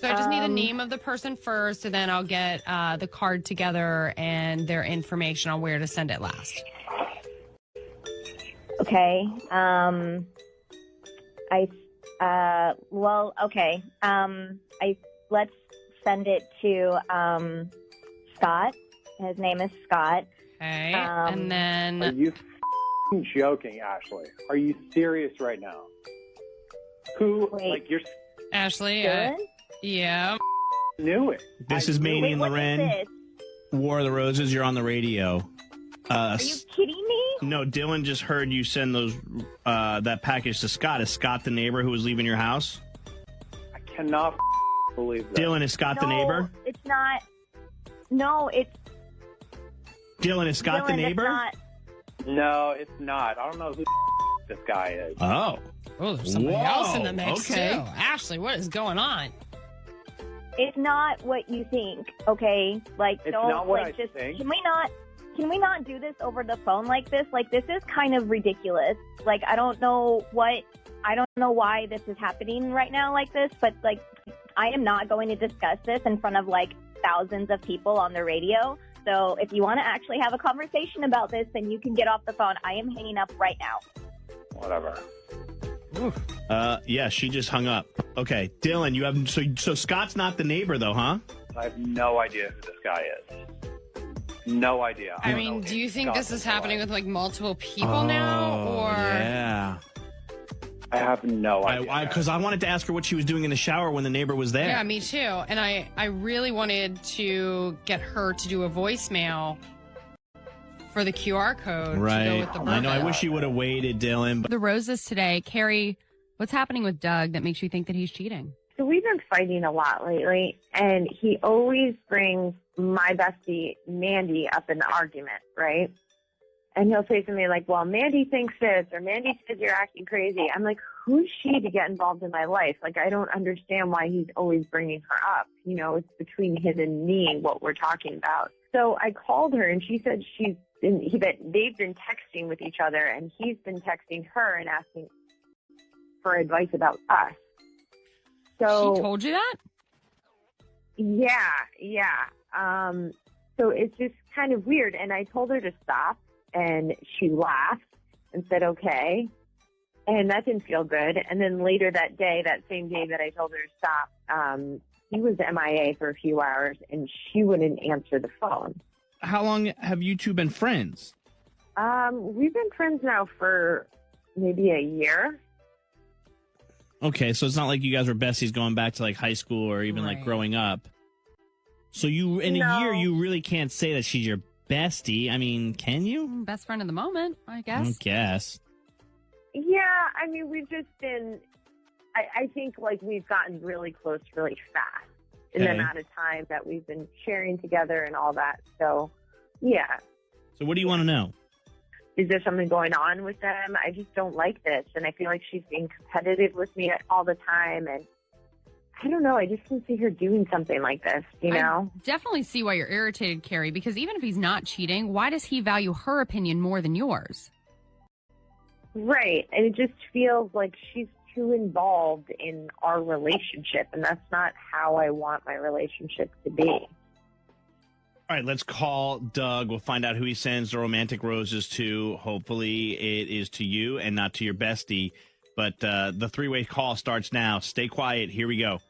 So I just need the name of the person first, and then I'll get the card together and their information on where to send it last. Okay. Okay. Let's send it to Scott. His name is Scott. Okay. And then... Are you joking, Ashley? Are you serious right now? Who, like, you're... Ashley, yeah. Knew it. This is Mamie and Loren. War of the Roses, you're on the radio. Are you kidding me? No, Dylan just heard you send those that package to Scott. Is Scott the neighbor who was leaving your house? I cannot believe that. Dylan, is Scott the neighbor? It's not. No, it's... Dylan, is Scott the neighbor? No, it's not. I don't know who this guy is. Oh, there's somebody else in the mix, too. Ashley, what is going on? It's not what you think, okay? Like, It's don't, not what like, I just... think. Can we not do this over the phone like this? Like, this is kind of ridiculous. Like, I don't know why this is happening right now like this, but, like, I am not going to discuss this in front of, like, thousands of people on the radio. So if you want to actually have a conversation about this, then you can get off the phone. I am hanging up right now. Whatever. Yeah, she just hung up. Okay, Dylan, you have so Scott's not the neighbor though, huh? I have no idea who this guy is. No idea. I mean, do you think this is happening with like multiple people now, or? Yeah. I have no idea. Because I wanted to ask her what she was doing in the shower when the neighbor was there. Yeah, me too. And I really wanted to get her to do a voicemail for the QR code to go with the I know. I bourbon. wish you would have waited, Dylan. But The roses today. Carrie, what's happening with Doug that makes you think that he's cheating? So we've been fighting a lot lately, and he always brings my bestie, Mandy, up in the argument, right? And he'll say something like, well, Mandy thinks this, or Mandy says you're acting crazy. I'm like, who's she to get involved in my life? Like, I don't understand why he's always bringing her up. You know, it's between him and me what we're talking about. So I called her, and she said that they've been texting with each other, and he's been texting her and asking for advice about us. So She told you that? Yeah. So it's just kind of weird. And I told her to stop, and she laughed and said, okay. And that didn't feel good. And then later that day, that same day that I told her to stop, he was MIA for a few hours, and she wouldn't answer the phone. how long have you two been friends? We've been friends now for maybe a year. Okay, so it's not like you guys were besties going back to like high school or even like growing up. So you, in a year, you really can't say that she's your bestie. I mean, can you? Best friend in the moment, I guess. I guess. Yeah, I mean, we've just been, I think, like, we've gotten really close really fast in the amount of time that we've been sharing together and all that. So, yeah. So what do you want to know? Is there something going on with them? I just don't like this. And I feel like she's being competitive with me all the time. And I don't know. I just can see her doing something like this, you know? I definitely see why you're irritated, Carrie, because even if he's not cheating, why does he value her opinion more than yours? Right. And it just feels like she's too involved in our relationship. And that's not how I want my relationship to be. All right, let's call Doug. We'll find out who he sends the romantic roses to. Hopefully it is to you and not to your bestie. But the three-way call starts now. Stay quiet. Here we go.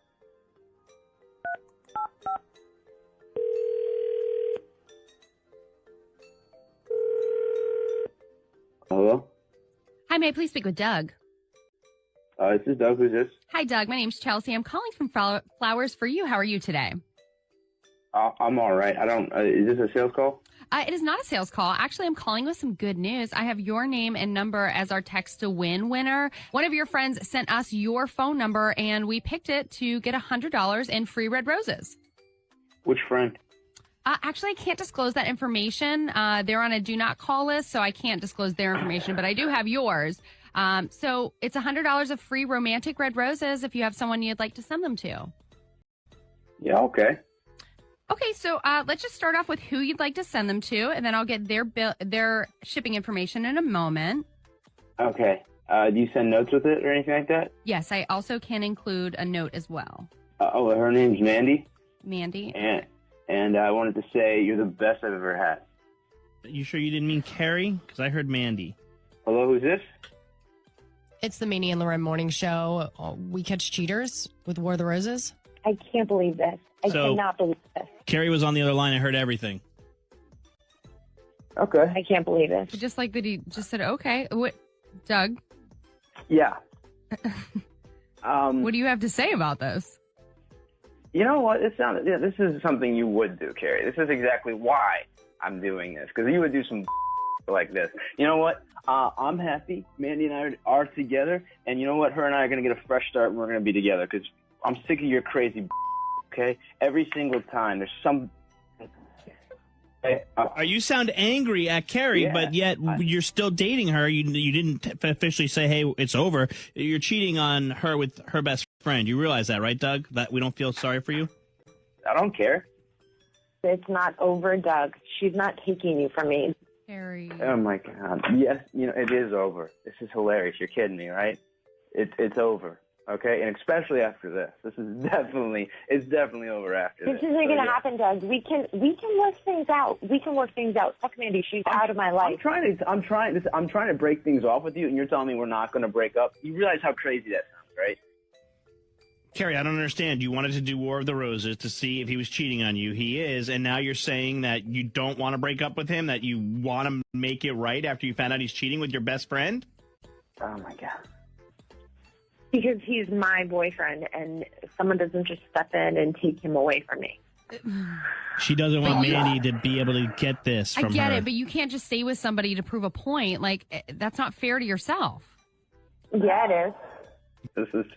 Hello? Hi, may I please speak with Doug? This is Doug. Who's this? Hi, Doug. My name's Chelsea. I'm calling from Flowers for You. How are you today? I'm all right. Is this a sales call? It is not a sales call. Actually, I'm calling with some good news. I have your name and number as our text to win winner. One of your friends sent us your phone number, and we picked it to get $100 in free red roses. Which friend? Actually, I can't disclose that information. They're on a do not call list, so I can't disclose their information, but I do have yours. So it's $100 of free romantic red roses if you have someone you'd like to send them to. Yeah, okay. Okay, so let's just start off with who you'd like to send them to, and then I'll get their shipping information in a moment. Okay. Do you send notes with it or anything like that? Yes, I also can include a note as well. Her name's Mandy. Mandy. And I wanted to say you're the best I've ever had. You sure you didn't mean Carrie? Because I heard Mandy. Hello, who's this? It's the Mandy and Lauren morning show. We catch cheaters with War of the Roses. I can't believe this. I cannot believe this. Carrie was on the other line. I heard everything. Okay. I can't believe this. Just like that he just said, okay. What, Doug? Yeah. What do you have to say about this? You know what? This is something you would do, Carrie. This is exactly why I'm doing this, because you would do some like this. You know what? I'm happy Mandy and I are together, and you know what? Her and I are going to get a fresh start, and we're going to be together, because I'm sick of your crazy okay? Every single time there's some... You sound angry at Carrie, Yeah, but yet you're still dating her. You didn't officially say, hey, it's over. You're cheating on her with her best friend. You realize that, right, Doug? That we don't feel sorry for you? I don't care. It's not over, Doug. She's not taking you from me. Harry. Oh, my God. Yes, it is over. This is hilarious. You're kidding me, right? It's over. Okay, and especially after this. It's definitely over after this. This isn't going to happen, Doug. We can work things out. Fuck Mandy, she's out of my life. I'm trying to break things off with you, and you're telling me we're not going to break up. You realize how crazy that sounds, right? Carrie, I don't understand. You wanted to do War of the Roses to see if he was cheating on you. He is, and now you're saying that you don't want to break up with him, that you want to make it right after you found out he's cheating with your best friend? Oh, my God. Because he's my boyfriend, and someone doesn't just step in and take him away from me. She doesn't want Mandy to be able to get this from her. I get it, but you can't just stay with somebody to prove a point. Like, that's not fair to yourself. Yeah, it is.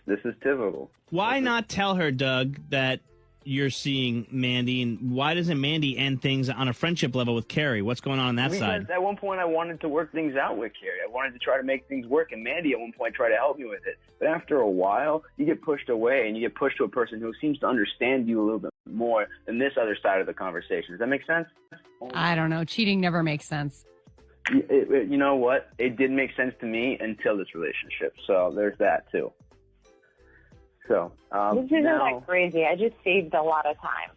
This is typical. Why not tell her, Doug, that you're seeing Mandy, and why doesn't Mandy end things on a friendship level with Carrie? What's going on that side? At one point, I wanted to work things out with Carrie. I wanted to try to make things work, and Mandy at one point tried to help me with it. But after a while, you get pushed away, and you get pushed to a person who seems to understand you a little bit more than this other side of the conversation. Does that make sense? I don't know. Cheating never makes sense. You know what? It did make sense to me until this relationship. So there's that, too. So, this isn't that crazy. I just saved a lot of time.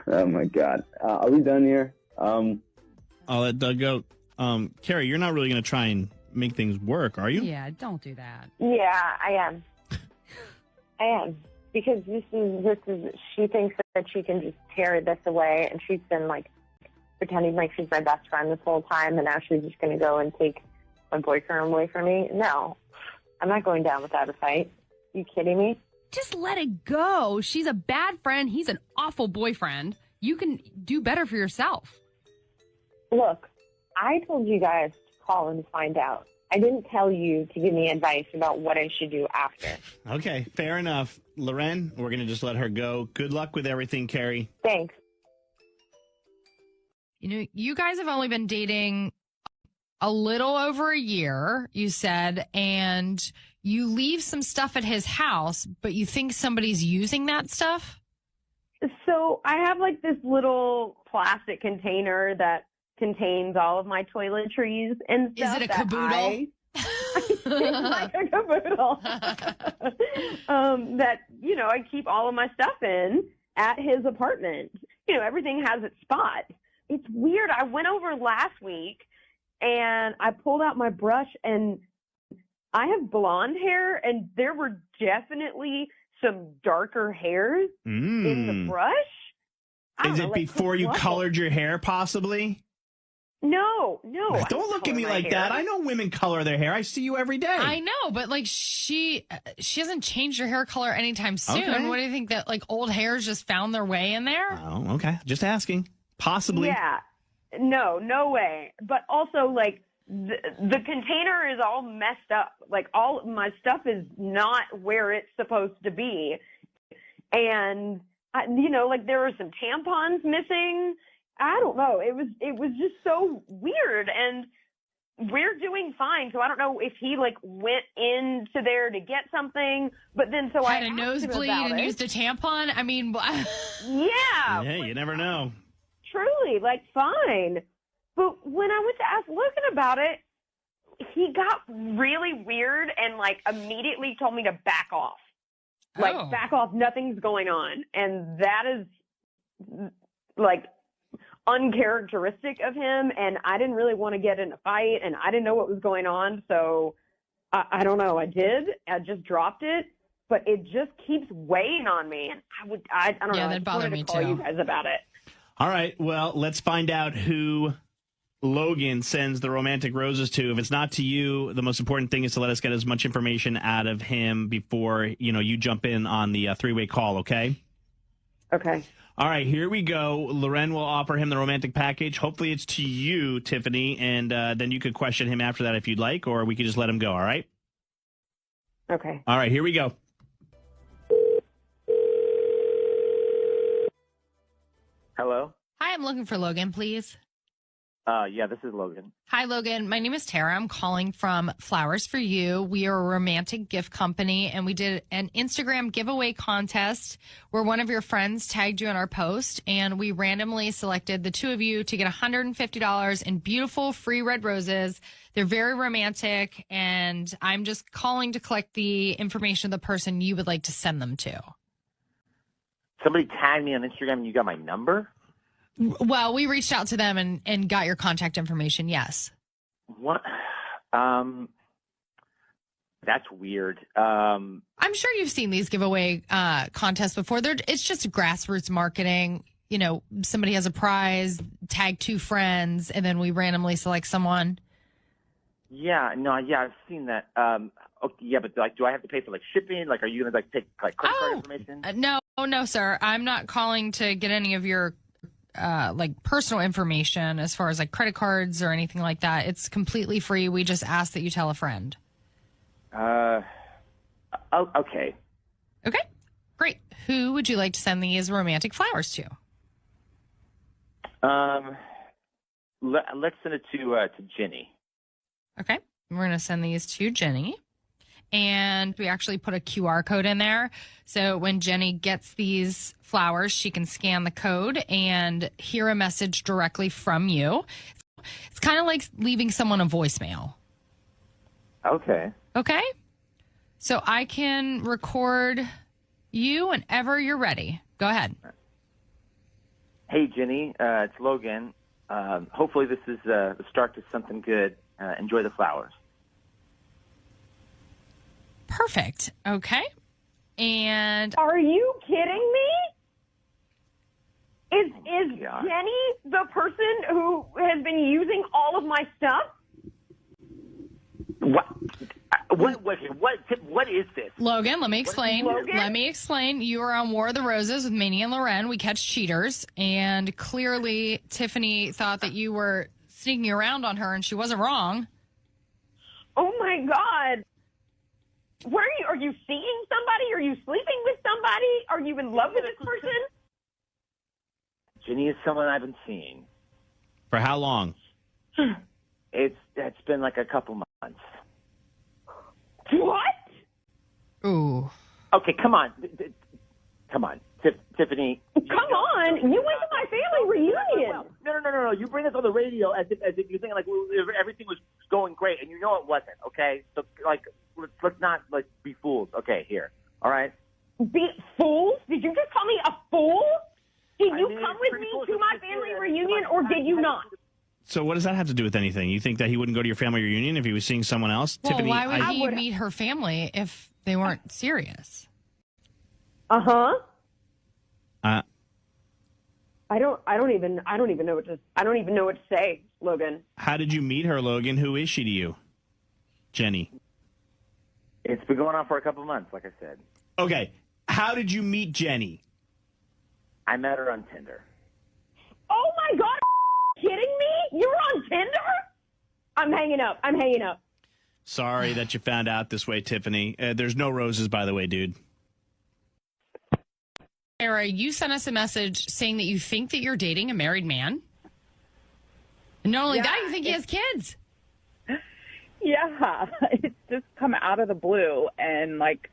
Oh, my God. Are we done here? I'll let Doug go. Carrie, you're not really going to try and make things work, are you? Yeah, don't do that. Yeah, I am. I am. Because this is, she thinks that she can just tear this away, and she's been, like, pretending like she's my best friend this whole time, and now she's just going to go and take my boyfriend away from me? No. I'm not going down without a fight. You kidding me? Just let it go. She's a bad friend. He's an awful boyfriend. You can do better for yourself. Look, I told you guys to call and find out. I didn't tell you to give me advice about what I should do after. Okay, fair enough. Loren, we're going to just let her go. Good luck with everything, Carrie. Thanks. You know, you guys have only been dating a little over a year, you said, and you leave some stuff at his house, but you think somebody's using that stuff? So I have like this little plastic container that contains all of my toiletries and stuff. Is it a caboodle? It's like a caboodle. That, you know, I keep all of my stuff in at his apartment. You know, everything has its spot. It's weird. I went over last week and I pulled out my brush, and I have blonde hair, and there were definitely some darker hairs in the brush. Is it before you colored your hair, possibly? No. Don't look at me like that. I know women color their hair. I see you every day. I know, but like she hasn't changed her hair color anytime soon. Okay. What do you think, that like old hairs just found their way in there? Oh, okay. Just asking. Possibly. Yeah. No way. But also, like, the container is all messed up. Like, all my stuff is not where it's supposed to be. And, you know, like, there were some tampons missing. I don't know. It was just so weird. And we're doing fine. So I don't know if he, like, went into there to get something. But then so Had I a asked him nosebleed about and it. used a tampon? I mean, Yeah. Hey, you never know. Truly, like, fine. But when I went to ask Logan about it, he got really weird and, like, immediately told me to back off. Like, back off, nothing's going on. And that is, like, uncharacteristic of him. And I didn't really want to get in a fight, and I didn't know what was going on. So, I don't know. I just dropped it. But it just keeps weighing on me. And I don't know. Yeah, I that just bothered wanted me to call too. you guys about it. All right. Well, let's find out who Logan sends the romantic roses to. If it's not to you, the most important thing is to let us get as much information out of him before, you know, you jump in on the three-way call, okay? Okay. All right, here we go. Loren will offer him the romantic package. Hopefully it's to you, Tiffany, and then you could question him after that if you'd like, or we could just let him go, all right? Okay. All right, here we go. Hello? Hi, I'm looking for Logan, please. Yeah, this is Logan. Hi, Logan. My name is Tara. I'm calling from Flowers for You. We are a romantic gift company, and we did an Instagram giveaway contest where one of your friends tagged you in our post, and we randomly selected the two of you to get $150 in beautiful free red roses. They're very romantic, and I'm just calling to collect the information of the person you would like to send them to. Somebody tagged me on Instagram and you got my number? Well, we reached out to them and got your contact information, yes. What? That's weird. I'm sure you've seen these giveaway contests before. It's just grassroots marketing. You know, somebody has a prize, tag two friends, and then we randomly select someone. Yeah, I've seen that. Okay, yeah, but like, do I have to pay for like shipping? Like, are you gonna like take like credit card information? No, sir. I'm not calling to get any of your like personal information as far as like credit cards or anything like that. It's completely free. We just ask that you tell a friend. Okay. Okay, great. Who would you like to send these romantic flowers to? Let's send it to Jenny. Okay, we're going to send these to Jenny. And we actually put a QR code in there. So when Jenny gets these flowers, she can scan the code and hear a message directly from you. It's kind of like leaving someone a voicemail. Okay. Okay? So I can record you whenever you're ready. Go ahead. Hey, Jenny. It's Logan. Hopefully this is the start to something good. Enjoy the flowers. Perfect. Okay. And are you kidding me? Is Jenny the person who has been using all of my stuff? What is this? Logan, let me explain. Logan? Let me explain. You are on War of the Roses with Manny and Loren. We catch cheaters. And clearly, Tiffany thought that you were sneaking around on her, and she wasn't wrong. Oh my God. Where are you? Are you seeing somebody? Are you sleeping with somebody? Are you in love with this person? Ginny is someone I've been seeing. For how long? It's been like a couple months. What? Ooh. Okay, come on. Come on. Tiffany. Come on. You went to my family reunion. No. You bring this on the radio as if you're thinking like everything was going great, and you know it wasn't, okay? So, like, let's not, like, be fools. Okay, here. All right? Be fools? Did you just call me a fool? Did you come with me to my family reunion, or did you not? So what does that have to do with anything? You think that he wouldn't go to your family reunion if he was seeing someone else? Well, Tiffany, why would he meet her family if they weren't serious? Uh-huh. I don't even know what to say, Logan. How did you meet her, Logan? Who is she to you? Jenny. It's been going on for a couple months, like I said. Okay. How did you meet Jenny? I met her on Tinder. Oh my God, are you kidding me? You're on Tinder? I'm hanging up. Sorry that you found out this way, Tiffany. There's no roses, by the way, dude. Sarah, you sent us a message saying that you think that you're dating a married man. And not only that, you think he has kids. Yeah, it's just come out of the blue, and like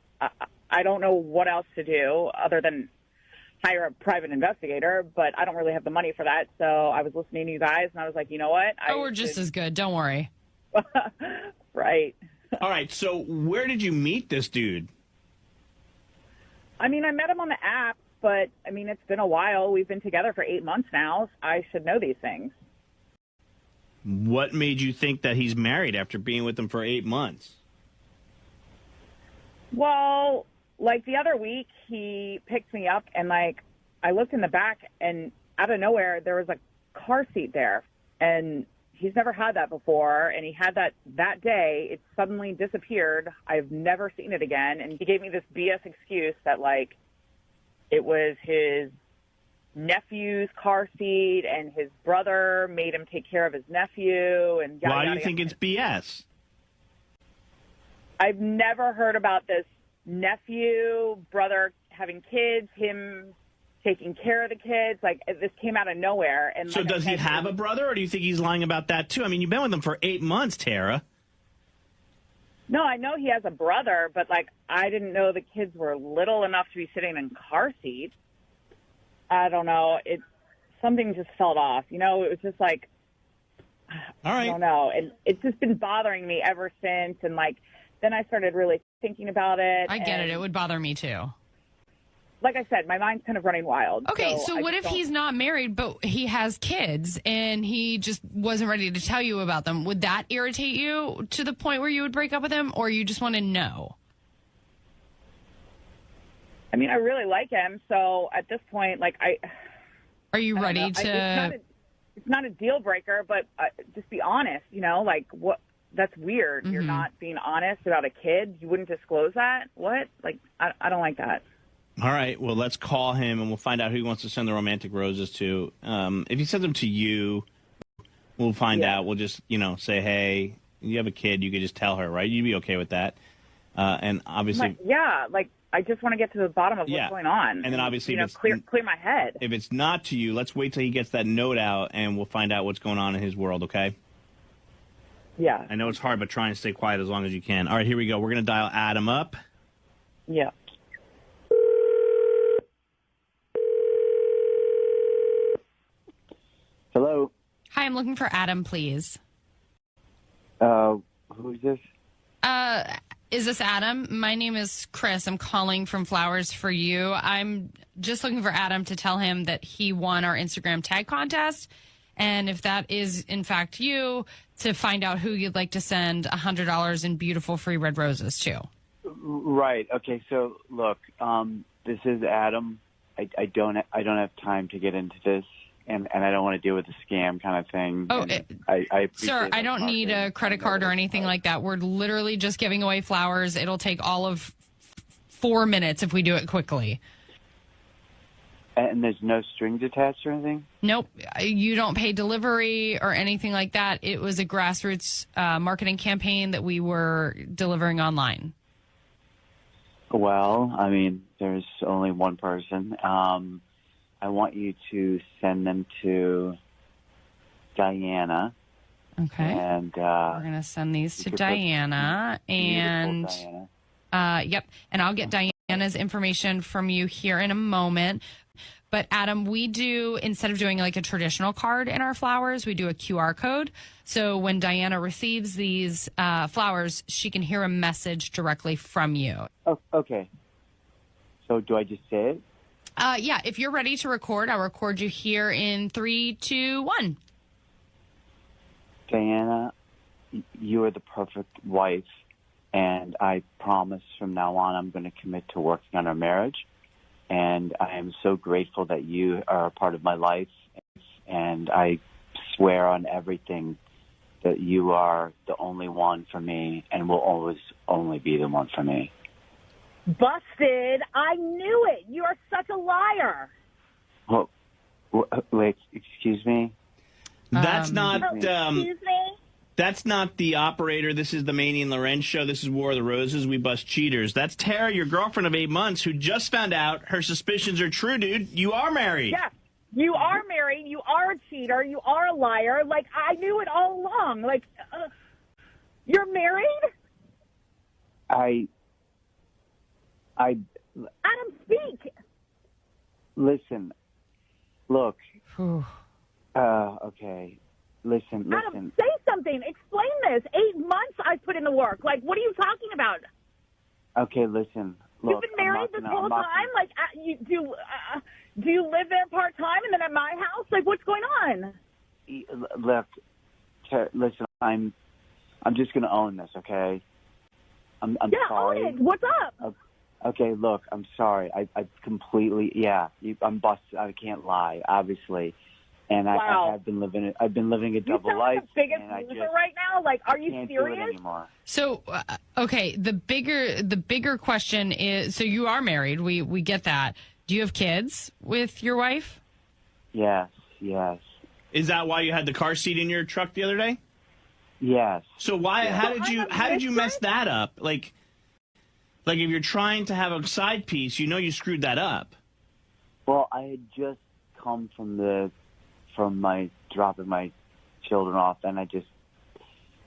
I don't know what else to do other than hire a private investigator, but I don't really have the money for that. So I was listening to you guys, and I was like, you know what? We're just as good. Don't worry. Right. All right, so where did you meet this dude? I mean, I met him on the app, but I mean, it's been a while. We've been together for 8 months now. I should know these things. What made you think that he's married after being with him for 8 months? Well, like the other week, he picked me up, and like I looked in the back, and out of nowhere, there was a car seat there, and he's never had that before, and he had that day. It suddenly disappeared. I've never seen it again, and he gave me this BS excuse that like it was his nephew's car seat, and his brother made him take care of his nephew, and yada, Why do yada, you think yada. it's BS? I've never heard about this nephew, brother having kids, him taking care of the kids. Like, this came out of nowhere. And So like does he have a brother, or do you think he's lying about that too? I mean, you've been with him for 8 months, Tara. No, I know he has a brother, but like I didn't know the kids were little enough to be sitting in car seats. I don't know. Something just felt off. You know, it was just like, all right. I don't know. And it's just been bothering me ever since. And like, then I started really thinking about it. I get it. It would bother me too. Like I said, my mind's kind of running wild. Okay, so I what just if he's not married, but he has kids and he just wasn't ready to tell you about them? Would that irritate you to the point where you would break up with him, or you just want to know? I mean, I really like him, so at this point, like Are you ready to? It's not a deal breaker, but just be honest. You know, like what? That's weird. Mm-hmm. You're not being honest about a kid. You wouldn't disclose that. What? Like, I don't like that. All right, well, let's call him, and we'll find out who he wants to send the romantic roses to. If he sends them to you, we'll find out. We'll just, say, hey, you have a kid. You could just tell her, right? You'd be okay with that. And obviously... Like, I just want to get to the bottom of what's going on. And then obviously... clear my head. If it's not to you, let's wait till he gets that note out, and we'll find out what's going on in his world, okay? Yeah. I know it's hard, but try and stay quiet as long as you can. All right, here we go. We're going to dial Adam up. Yeah. Hello. Hi, I'm looking for Adam, please. Who's this? Is this Adam? My name is Chris. I'm calling from Flowers for You. I'm just looking for Adam to tell him that he won our Instagram tag contest. And if that is, in fact, you, to find out who you'd like to send $100 in beautiful free red roses to. Right. Okay. So look, this is Adam. I don't have time to get into this, and I don't want to deal with the scam kind of thing. Oh, I sir, I don't need a credit card or anything like that. We're literally just giving away flowers. It'll take all of 4 minutes if we do it quickly. And there's no strings attached or anything? Nope. You don't pay delivery or anything like that. It was a grassroots marketing campaign that we were delivering online. Well, I mean, there's only one person. I want you to send them to Diana. Okay. And we're going to send these to Diana. And yep. And I'll get Diana's information from you here in a moment. But Adam, we do, instead of doing like a traditional card in our flowers, we do a QR code. So when Diana receives these flowers, she can hear a message directly from you. Oh, okay. So do I just say it? Yeah, if you're ready to record, I'll record you here in 3, 2, 1. Diana, you are the perfect wife, and I promise from now on I'm going to commit to working on our marriage. And I am so grateful that you are a part of my life, and I swear on everything that you are the only one for me and will always only be the one for me. Busted. I knew it. You are such a liar. Well, wait, excuse me? That's not... excuse me? That's not the operator. This is the Maney and Lorenz show. This is War of the Roses. We bust cheaters. That's Tara, your girlfriend of 8 months, who just found out her suspicions are true, dude. You are married. Yeah. You are married. You are a cheater. You are a liar. Like, I knew it all along. Like, you're married? Adam, speak. Listen. Look. Okay. Listen. Adam, say something. Explain this. 8 months I've put in the work. Like, what are you talking about? Okay, listen. Look, You've been married this whole time? Like, do you live there part-time and then at my house? Like, what's going on? Look, listen, I'm just going to own this, okay? I'm sorry. Own it. What's up? Okay, look, I'm sorry. I completely, I'm busted. I can't lie, obviously. And Wow. I've been living a double life. The biggest and I loser just right now? Like, are you can't do serious? it anymore. So, okay, the bigger question is, so you are married. We get that. Do you have kids with your wife? Yes. Is that why you had the car seat in your truck the other day? Yes. So how did you mess that up? Like if you're trying to have a side piece, you know you screwed that up. Well, I had just come from my dropping my children off, and I just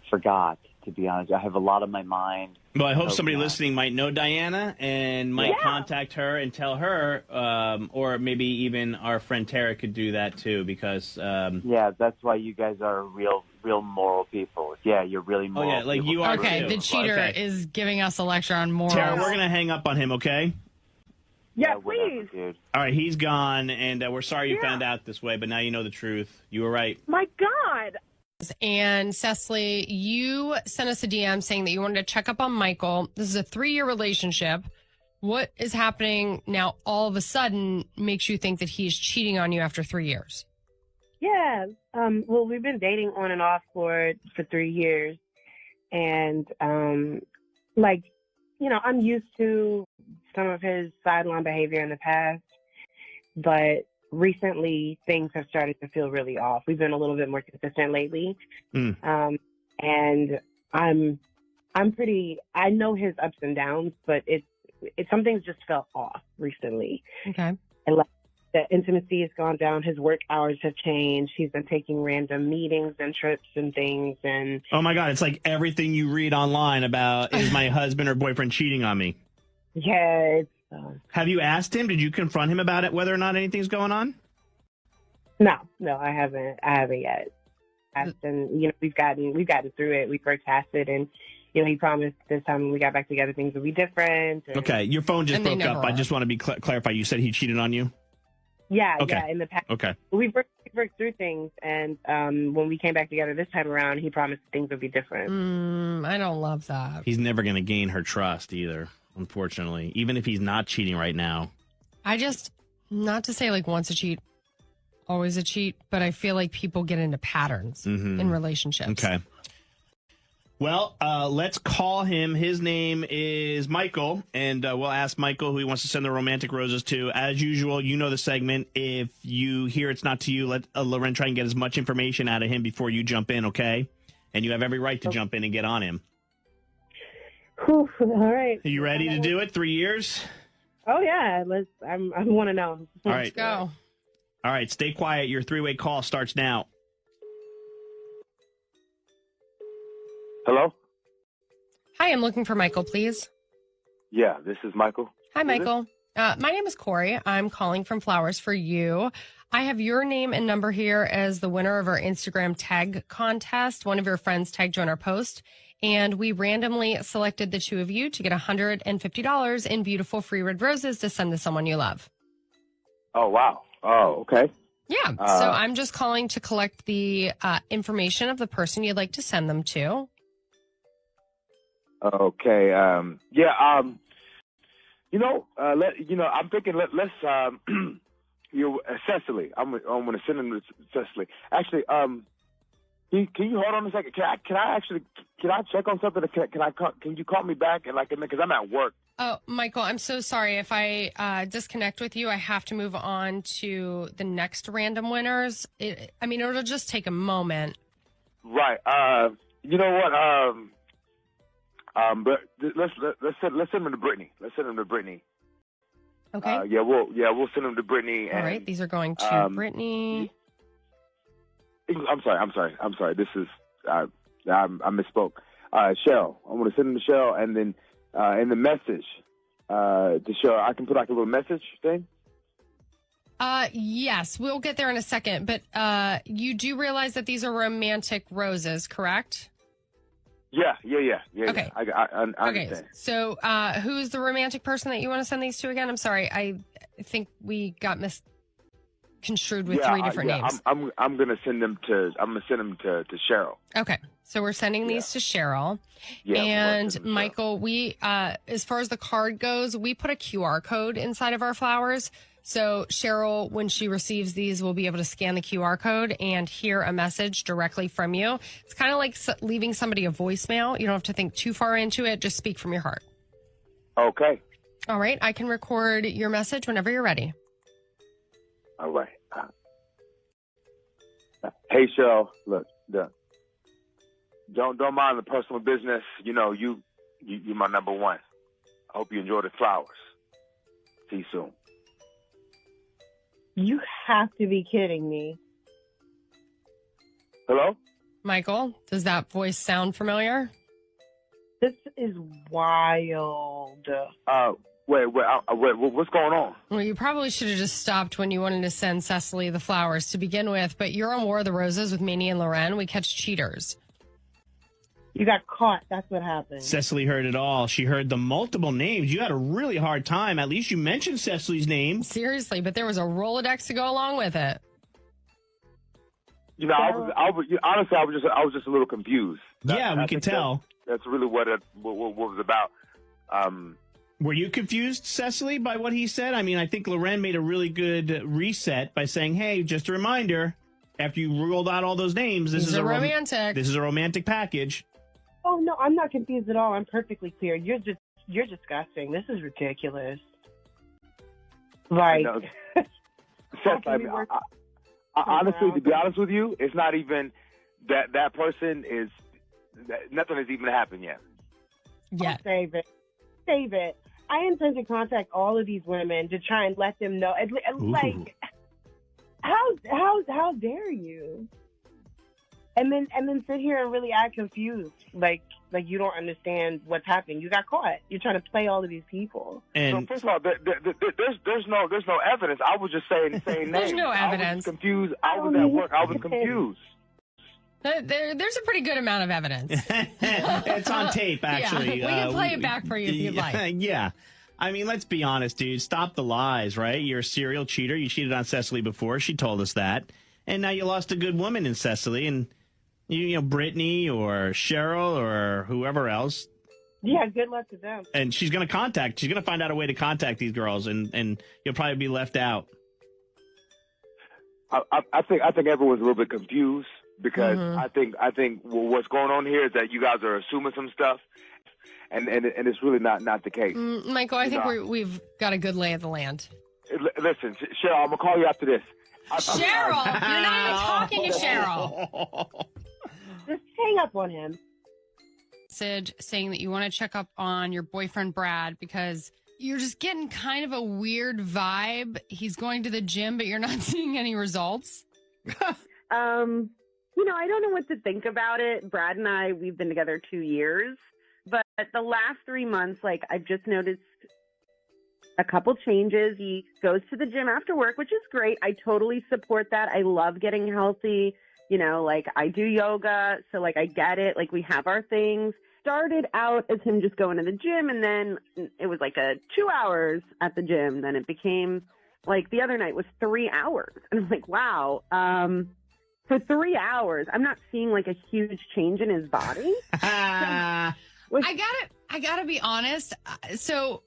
forgot, to be honest. I have a lot on my mind. Well, I hope somebody listening might know Diana and might contact her and tell her, or maybe even our friend Tara could do that too, because... yeah, that's why you guys are real moral people. Yeah, you're really moral. Oh, yeah, like you are. Okay, too. the cheater is giving us a lecture on morals. Tara, we're going to hang up on him, okay? Yeah, please. Dude. All right, he's gone, and we're sorry you found out this way, but now you know the truth. You were right. My God. And Cecily, you sent us a DM saying that you wanted to check up on Michael. This is a 3-year relationship. What is happening now all of a sudden makes you think that he's cheating on you after 3 years? Yeah. Well, we've been dating on and off for 3 years. And, I'm used to some of his sideline behavior in the past, but recently things have started to feel really off. We've been a little bit more consistent lately. And I know his ups and downs, but some things just felt off recently. Okay. And the intimacy has gone down. His work hours have changed. He's been taking random meetings and trips and things. And oh my God, it's like everything you read online about is my husband or boyfriend cheating on me. Yeah. Have you asked him? Did you confront him about it, whether or not anything's going on? No, I haven't yet. And we've gotten through it. We've worked past it, and he promised this time when we got back together things would be different. Okay, your phone just broke up. I just want to be clarify. You said he cheated on you? Yeah, okay. Yeah, in the past. Okay. We've worked through things, and when we came back together this time around, he promised things would be different. I don't love that. He's never going to gain her trust either, unfortunately, even if he's not cheating right now. I just, not to say like once a cheat, always a cheat, but I feel like people get into patterns in relationships. Okay. Well, let's call him. His name is Michael, and we'll ask Michael who he wants to send the romantic roses to. As usual, you know the segment. If you hear it's not to you, let Loren try and get as much information out of him before you jump in, okay? And you have every right to jump in and get on him. Whew, all right. Are you ready to do it? 3 years? Oh yeah, I want to know. All right. Let's go. All right, stay quiet. Your three-way call starts now. Hello? Hi, I'm looking for Michael, please. Yeah, this is Michael. Hi, Michael. My name is Corey. I'm calling from Flowers for You. I have your name and number here as the winner of our Instagram tag contest. One of your friends tagged you on our post, and we randomly selected the two of you to get $150 in beautiful free red roses to send to someone you love. Oh, wow. Oh, okay. Yeah, so I'm just calling to collect the information of the person you'd like to send them to. Okay. I'm thinking let's Cecily. I'm going to send him to Cecily. Actually, can you hold on a second? Can I check on something? Can you call me back because I'm at work. Oh, Michael, I'm so sorry. If I disconnect with you, I have to move on to the next random winners. It'll just take a moment. Right. You know what? But let's send him to Brittany. Let's send him to Brittany. Okay. We'll send him to Brittany. All right. These are going to Brittany. I'm sorry. This is I misspoke. Cheryl. I'm going to send him to Cheryl, and then in the message to Cheryl, I can put like a little message thing. Yes, we'll get there in a second. But you do realize that these are romantic roses, correct? Yeah. Okay. I Okay. understand. So, who's the romantic person that you want to send these to again? I'm sorry. I think we got misconstrued with three different names. I'm gonna send them to Cheryl. Okay. So we're sending these to Cheryl. Yeah, and Michael, we as far as the card goes, we put a QR code inside of our flowers. So Cheryl, when she receives these, will be able to scan the QR code and hear a message directly from you. It's kind of like leaving somebody a voicemail. You don't have to think too far into it. Just speak from your heart. Okay. All right. I can record your message whenever you're ready. All right. Hey, Cheryl. Look, don't mind the personal business. You know, you're my number one. I hope you enjoy the flowers. See you soon. You have to be kidding me. Hello? Michael, does that voice sound familiar? This is wild. Wait, what's going on? Well, you probably should have just stopped when you wanted to send Cecily the flowers to begin with, but you're on War of the Roses with Manny and Loren. We catch cheaters. You got caught. That's what happened. Cecily heard it all. She heard the multiple names. You had a really hard time. At least you mentioned Cecily's name. Seriously, but there was a Rolodex to go along with it. You know, honestly, I was just a little confused. We can tell. That's really what was about. Were you confused, Cecily, by what he said? I mean, I think Loren made a really good reset by saying, "Hey, just a reminder, after you ruled out all those names, this is a romantic. This is a romantic package." Oh no, I'm not confused at all. I'm perfectly clear. You're disgusting. This is ridiculous. Like, honestly, to be honest with you, it's not even that person is. Nothing has even happened yet. Yeah. Oh, save it. I intend to contact all of these women to try and let them know. Like, how dare you? And then sit here and really act confused, like you don't understand what's happening. You got caught. You're trying to play all of these people. And so first of all, there's no evidence. I was just saying names. There's no evidence. I was confused. I was at work. I was confused. There's a pretty good amount of evidence. It's on tape, actually. Yeah, we can play it back for you if you'd like. Yeah. I mean, let's be honest, dude. Stop the lies, right? You're a serial cheater. You cheated on Cecily before. She told us that. And now you lost a good woman in Cecily. And, you know, Brittany or Cheryl or whoever else. Yeah, good luck to them. And she's going to find out a way to contact these girls, and you'll probably be left out. I think everyone's a little bit confused. because I think what's going on here is that you guys are assuming some stuff, and it's really not the case. Michael, I think we've got a good lay of the land. Listen, Cheryl, I'm gonna call you after this. Cheryl, you're not even talking to Cheryl. Just hang up on him. Message saying that you want to check up on your boyfriend Brad because you're just getting kind of a weird vibe. He's going to the gym, but you're not seeing any results. I don't know what to think about it. Brad and I, we've been together 2 years, but the last 3 months, I've just noticed a couple changes. He goes to the gym after work, which is great. I totally support that. I love getting healthy. I do yoga, so I get it. We have our things. Started out as him just going to the gym, and then it was 2 hours at the gym. Then it became the other night was 3 hours. And I'm wow. For 3 hours, I'm not seeing a huge change in his body. I gotta be honest. So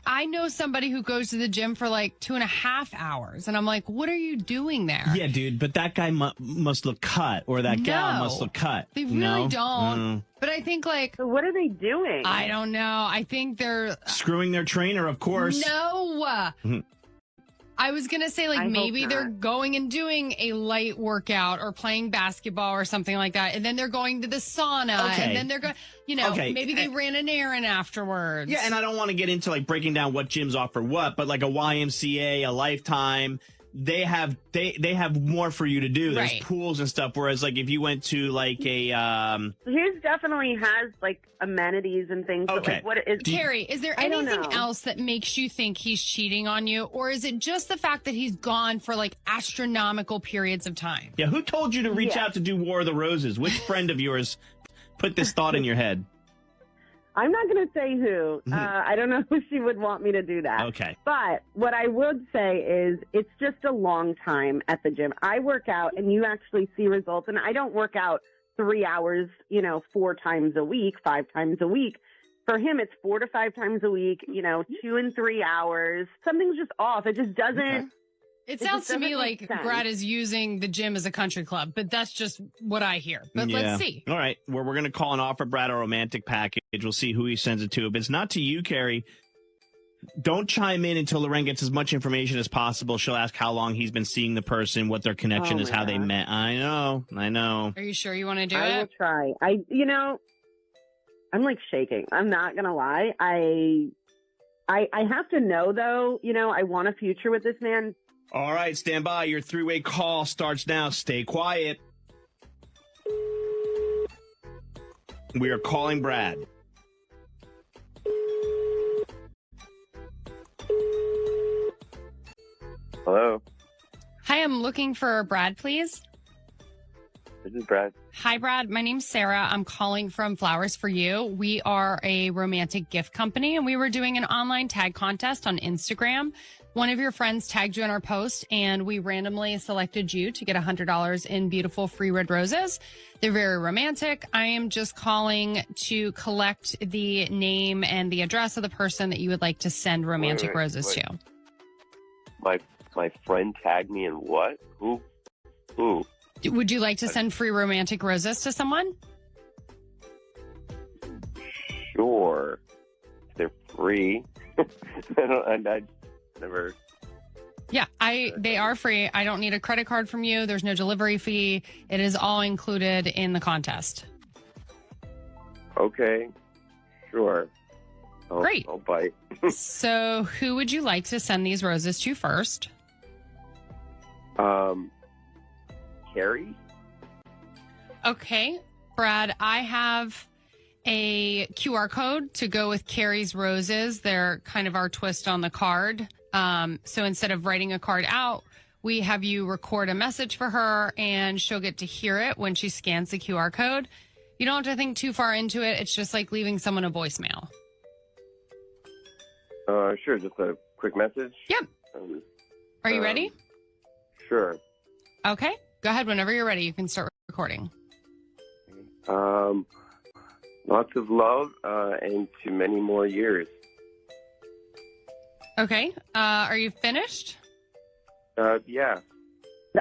I know somebody who goes to the gym for 2.5 hours, and I'm what are you doing there? Yeah, dude, but that guy must look cut, or that gal must look cut. They really don't. But I think so what are they doing? I don't know. I think they're screwing their trainer, of course. No. I was going to say, maybe they're going and doing a light workout or playing basketball or something like that. And then they're going to the sauna. Okay. And then they're going, maybe they ran an errand afterwards. Yeah, and I don't want to get into breaking down what gyms offer what, but a YMCA, a Lifetime, they have more for you to do. There's pools and stuff. Whereas if you went to His definitely has amenities and things. Okay. But what is Carrie, is there anything else that makes you think he's cheating on you? Or is it just the fact that he's gone for astronomical periods of time? Yeah, who told you to reach out to do War of the Roses? Which friend of yours put this thought in your head? I'm not going to say who. I don't know who she would want me to do that. Okay. But what I would say is it's just a long time at the gym. I work out and you actually see results. And I don't work out 3 hours, 4 times a week, 5 times a week. For him, it's 4 to 5 times a week, 2 and 3 hours. Something's just off. It just doesn't. Okay. It sounds to me like Brad is using the gym as a country club, but that's just what I hear. But let's see. All right. Well, we're going to call and offer Brad a romantic package. We'll see who he sends it to. If it's not to you, Carrie, don't chime in until Lorraine gets as much information as possible. She'll ask how long he's been seeing the person, what their connection is, how they met. I know. Are you sure you want to do it? I will try. I'm shaking. I'm not going to lie. I have to know, though, I want a future with this man. All right, stand by. Your three-way call starts now. Stay quiet. We are calling Brad. Hello. Hi, I'm looking for Brad, please. This is Brad. Hi, Brad. My name's Sarah. I'm calling from Flowers for You. We are a romantic gift company, and we were doing an online tag contest on Instagram. One of your friends tagged you in our post, and we randomly selected you to get $100 in beautiful free red roses. They're very romantic. I am just calling to collect the name and the address of the person that you would like to send romantic roses to. My friend tagged me in what? Who? Would you like to send free romantic roses to someone? Sure. They're free. I never. Yeah, they are free. I don't need a credit card from you. There's no delivery fee. It is all included in the contest. Okay. Sure. Great. I'll bite. So who would you like to send these roses to first? Carrie? Okay. Brad, I have a QR code to go with Carrie's roses. They're kind of our twist on the card. So instead of writing a card out, we have you record a message for her and she'll get to hear it when she scans the QR code. You don't have to think too far into it. It's just like leaving someone a voicemail. Sure. Just a quick message? Yep. Are you ready? Sure. Okay. Go ahead. Whenever you're ready, you can start recording. Lots of love and to many more years. Okay. Are you finished? Yeah.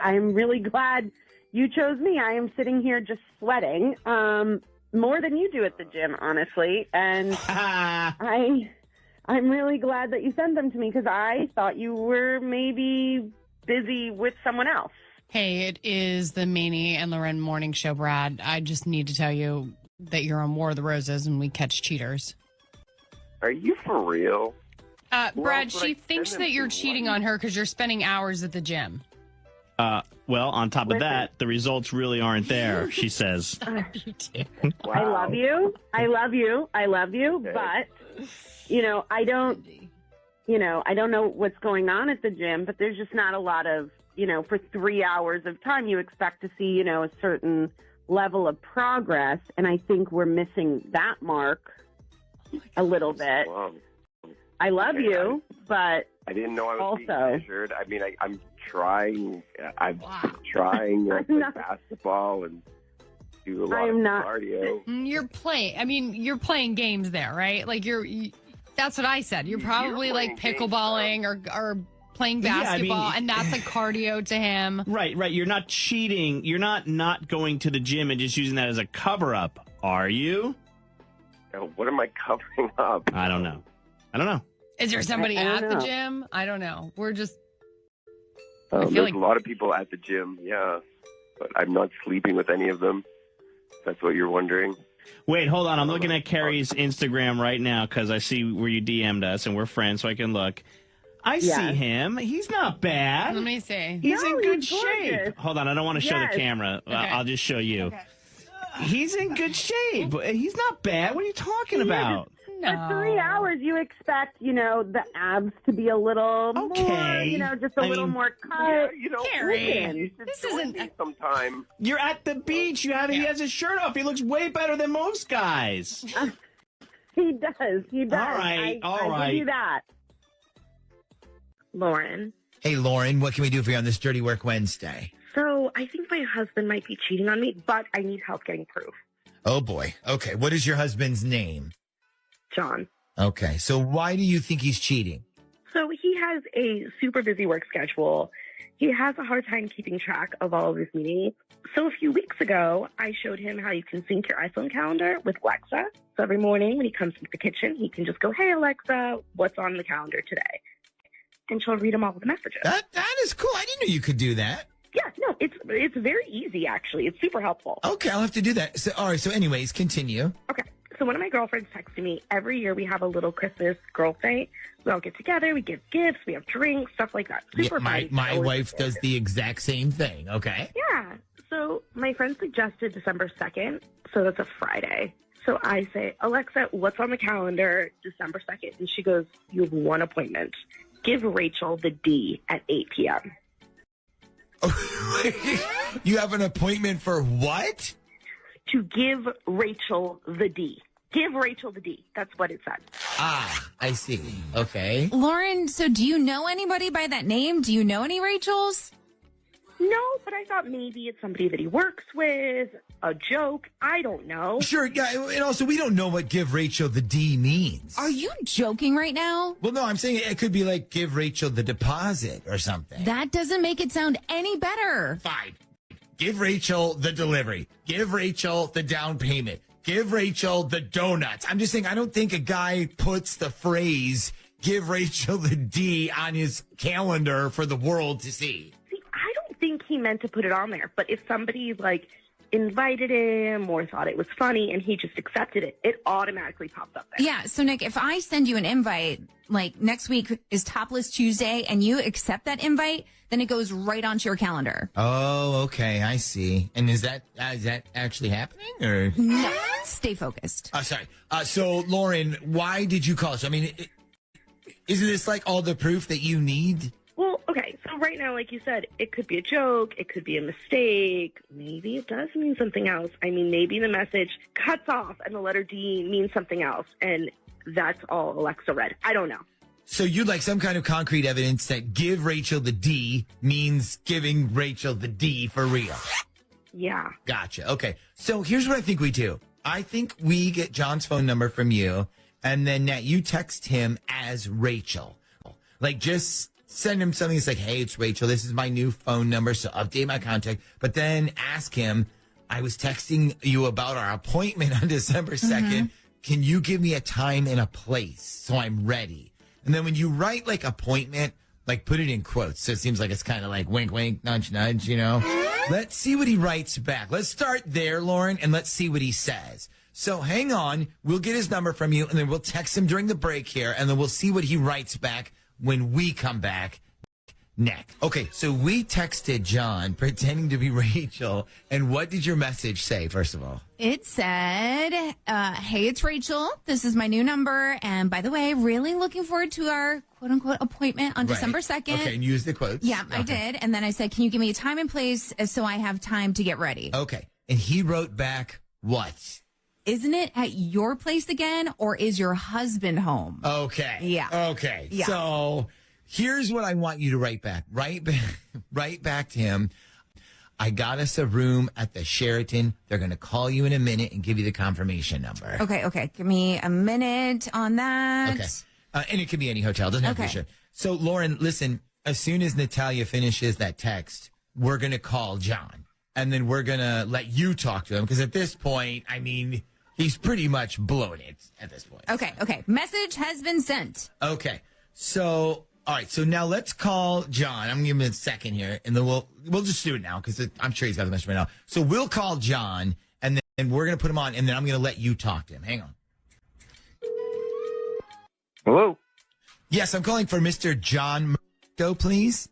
I'm really glad You chose me. I am sitting here just sweating, more than you do at the gym, honestly. And I'm really glad that you sent them to me because I thought you were maybe busy with someone else. Hey, it is the Manny and Loren morning show, Brad. I just need to tell you that you're on War of the Roses and we catch cheaters. Are you for real? Brad, she thinks that you're cheating on her because you're spending hours at the gym. Well, on top of that, the results really aren't there, she says. You do. Wow. I love you. I love you. I love you. Okay. But, I don't know what's going on at the gym, but there's just not a lot of, for 3 hours of time, you expect to see, a certain level of progress. And I think we're missing that mark a little bit. Wow. I love you, but I didn't know I was being also measured. I mean, I'm trying. I'm trying to play basketball and do a lot of cardio. You're playing games there, right? Like that's what I said. You're probably like pickleballing or playing basketball, and that's like cardio to him. Right. You're not cheating. You're not going to the gym and just using that as a cover-up, are you? What am I covering up? I don't know. Is there somebody I at don't the know. gym? I don't know. We're just... There's a lot of people at the gym, yeah. But I'm not sleeping with any of them. If that's what you're wondering. Wait, hold on. I'm looking at Carrie's Instagram right now because I see where you DM'd us and we're friends, so I can look. I see him. He's not bad. Let me see. He's in good he's shape. gorgeous. Hold on. I don't want to show the Yes. camera. Okay. I'll just show you. He's in good shape. He's not bad. What are you talking about? No. For 3 hours, you expect, the abs to be a little more, just a little more cut. Carrie, This isn't sometime. You're at the beach. He has his shirt off. He looks way better than most guys. He does. All right. I give you that. Lauren. Hey, Lauren, what can we do for you on this Dirty Work Wednesday? So I think my husband might be cheating on me, but I need help getting proof. Oh, boy. Okay. What is your husband's name? John. Okay. So why do you think he's cheating? So he has a super busy work schedule. He has a hard time keeping track of all of his meetings. So a few weeks ago, I showed him how you can sync your iPhone calendar with Alexa. So every morning when he comes into the kitchen, he can just go, "Hey, Alexa, what's on the calendar today?" And she'll read him all the messages. That is cool. I didn't know you could do that. Yeah, no, it's very easy, actually. It's super helpful. Okay, I'll have to do that. So, all right. So anyways, continue. Okay. So one of my girlfriends texted me, every year we have a little Christmas girls' night. We all get together, we give gifts, we have drinks, stuff like that. Super fun. My Always wife does the exact same thing. Okay. Yeah. So my friend suggested December 2nd, so that's a Friday. So I say, "Alexa, what's on the calendar December 2nd? And she goes, "You have one appointment. Give Rachel the D at 8 p.m. You have an appointment for what? To give Rachel the D. Give Rachel the D. That's what it said. Ah, I see. Okay. Lauren, so do you know anybody by that name? Do you know any Rachels? No, but I thought maybe it's somebody that he works with, a joke. I don't know. Sure, yeah, and also we don't know what give Rachel the D means. Are you joking right now? Well, no, I'm saying it could be like give Rachel the deposit or something. That doesn't make it sound any better. Fine. Give Rachel the delivery. Give Rachel the down payment. Give Rachel the donuts. I'm just saying, I don't think a guy puts the phrase give Rachel the D on his calendar for the world to see. I don't think he meant to put it on there, but if somebody invited him or thought it was funny and he just accepted it, it automatically pops up there. Yeah, so Nick, if I send you an invite, like next week is Topless Tuesday, and you accept that invite, then it goes right onto your calendar. Oh, okay, I see. And is that actually happening, or? No, stay focused. Sorry. So, Lauren, why did you call us? I mean, isn't this like all the proof that you need? Well, okay, so right now, like you said, it could be a joke, it could be a mistake, maybe it does mean something else. I mean, maybe the message cuts off and the letter D means something else, and that's all Alexa read. I don't know. So you'd like some kind of concrete evidence that give Rachel the D means giving Rachel the D for real. Yeah. Gotcha. Okay. So here's what I think we do. I think we get John's phone number from you, and then Nat, you text him as Rachel. Like, just send him something. It's like, hey, it's Rachel. This is my new phone number, so update my contact. But then ask him, I was texting you about our appointment on December 2nd. Can you give me a time and a place so I'm ready? And then when you write like appointment, like put it in quotes. So it seems like it's kind of like wink, wink, nudge, nudge, you know? Let's see what he writes back. Let's start there, Lauren, and let's see what he says. So hang on. We'll get his number from you, and then we'll text him during the break here, and then we'll see what he writes back when we come back next. Okay, so we texted John pretending to be Rachel, and what did your message say, first of all? It said, hey, it's Rachel. This is my new number. And by the way, really looking forward to our quote-unquote appointment on December 2nd. Okay, and use the quotes. Yeah, okay. I did. And then I said, can you give me a time and place so I have time to get ready? Okay, and he wrote back what? Isn't it at your place again, or is your husband home? Okay. Yeah. Okay. Yeah. So here's what I want you to write back. Write back to him. I got us a room at the Sheraton. They're going to call you in a minute and give you the confirmation number. Okay. Give me a minute on that. Okay. And it could be any hotel. Doesn't have to be sure. So, Lauren, listen, as soon as Natalia finishes that text, we're going to call John. And then we're going to let you talk to him. Because at this point, I mean, he's pretty much blown it at this point. Okay. Message has been sent. Okay. So, all right. So now let's call John. I'm going to give him a second here, and then we'll just do it now because I'm sure he's got the message right now. So we'll call John, and then we're going to put him on, and then I'm going to let you talk to him. Hang on. Hello? Yes, I'm calling for Mr. John Go, please.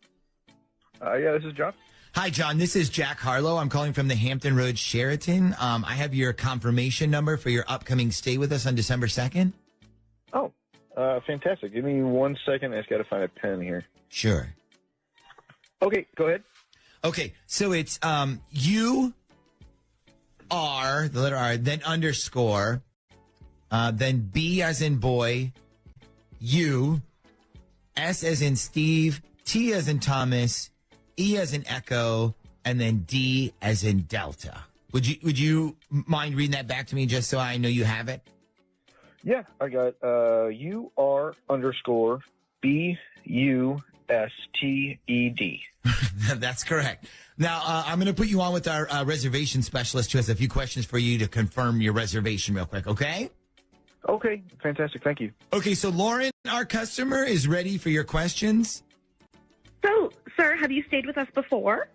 Yeah, this is John. Hi, John. This is Jack Harlow. I'm calling from the Hampton Roads Sheraton. I have your confirmation number for your upcoming stay with us on December 2nd. Oh, fantastic. Give me 1 second. I just got to find a pen here. Sure. Okay, go ahead. Okay, so it's U R, the letter R, then underscore, then B as in boy, U, S as in Steve, T as in Thomas, E as in Echo, and then D as in Delta. Would you mind reading that back to me just so I know you have it? Yeah, I got UR underscore BUSTED. That's correct. Now, I'm going to put you on with our reservation specialist who has a few questions for you to confirm your reservation real quick, okay? Okay, fantastic. Thank you. Okay, so Lauren, our customer, is ready for your questions. So, sir, have you stayed with us before?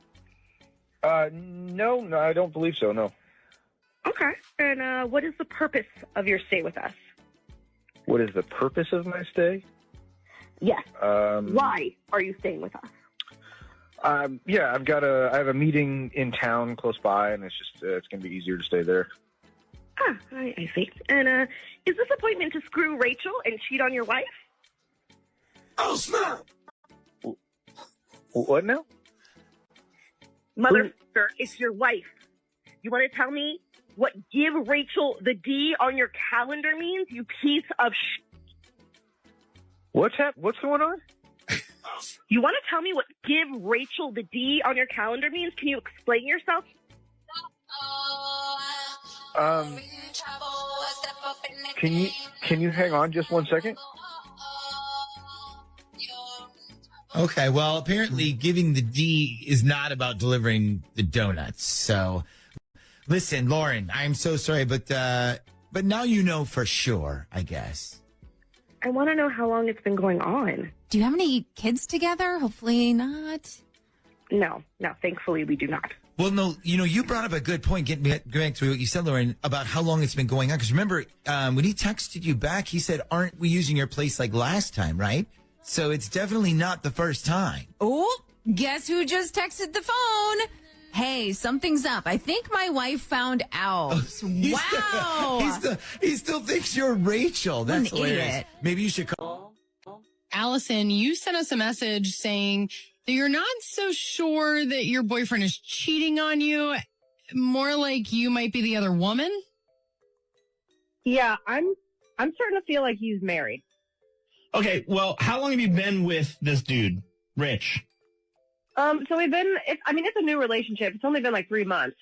No, I don't believe so, no. Okay. And what is the purpose of your stay with us? What is the purpose of my stay? Yes. Why are you staying with us? Yeah, I have a meeting in town close by, and it's going to be easier to stay there. Ah, I see. And is this appointment to screw Rachel and cheat on your wife? Oh, snap! What now? Motherfucker, it's your wife. You want to tell me what give Rachel the D on your calendar means, you piece of What's going on? You want to tell me what give Rachel the D on your calendar means? Can you explain yourself? Can you hang on just 1 second? Okay, well, apparently giving the D is not about delivering the donuts. So, listen, Lauren, I'm so sorry, but now you know for sure, I guess. I want to know how long it's been going on. Do you have any kids together? Hopefully not. No, thankfully we do not. Well, no, you brought up a good point, getting back to what you said, Lauren, about how long it's been going on. Because remember, when he texted you back, he said, aren't we using your place like last time, right? So it's definitely not the first time. Oh, guess who just texted the phone? Hey, something's up. I think my wife found out. Wow. He still thinks you're Rachel. That's hilarious. Idiot. Maybe you should call. Allison, you sent us a message saying that you're not so sure that your boyfriend is cheating on you. More like you might be the other woman. Yeah, I'm starting to feel like he's married. Okay, well, how long have you been with this dude, Rich? So we've been, it's a new relationship. It's only been like 3 months.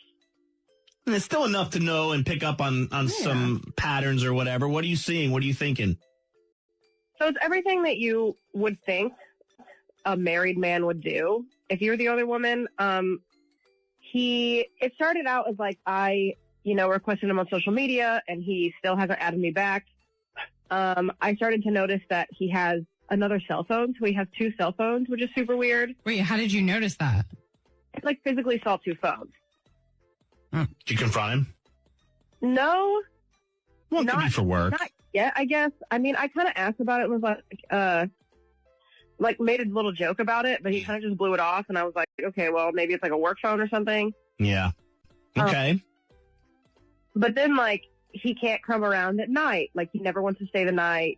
And it's still enough to know and pick up on some patterns or whatever. What are you seeing? What are you thinking? So it's everything that you would think. a married man would do if you were the only woman. It started out as like I, requested him on social media and he still hasn't added me back. I started to notice that he has another cell phone. So he has 2 cell phones, which is super weird. Wait, how did you notice that? I like physically saw 2 phones. Did you confront him? No. Well, it could be for work. Not yet, I guess. I mean, I kind of asked about it and was like made a little joke about it, but he kind of just blew it off. And I was like, okay, well, maybe it's like a work phone or something. Yeah. Okay. But then, like, he can't come around at night. Like, he never wants to stay the night.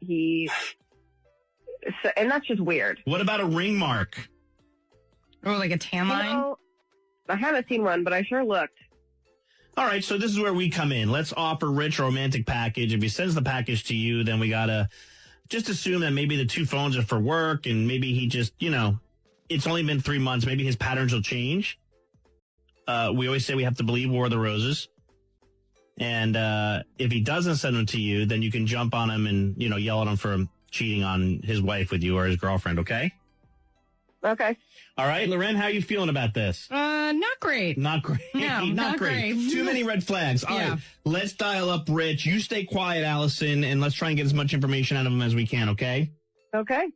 And that's just weird. What about a ring mark? Oh, like a tan line? I haven't seen one, but I sure looked. All right, so this is where we come in. Let's offer Rich a romantic package. If he sends the package to you, then we got to just assume that maybe the 2 phones are for work and maybe he just, it's only been 3 months. Maybe his patterns will change. We always say we have to believe War of the Roses. And if he doesn't send them to you, then you can jump on him and, yell at him for cheating on his wife with you or his girlfriend, okay? Okay. All right, Loren, how are you feeling about this? Not great. Not great. No, not great. Too many red flags. All right, let's dial up Rich. You stay quiet, Allison, and let's try and get as much information out of him as we can, okay? Okay.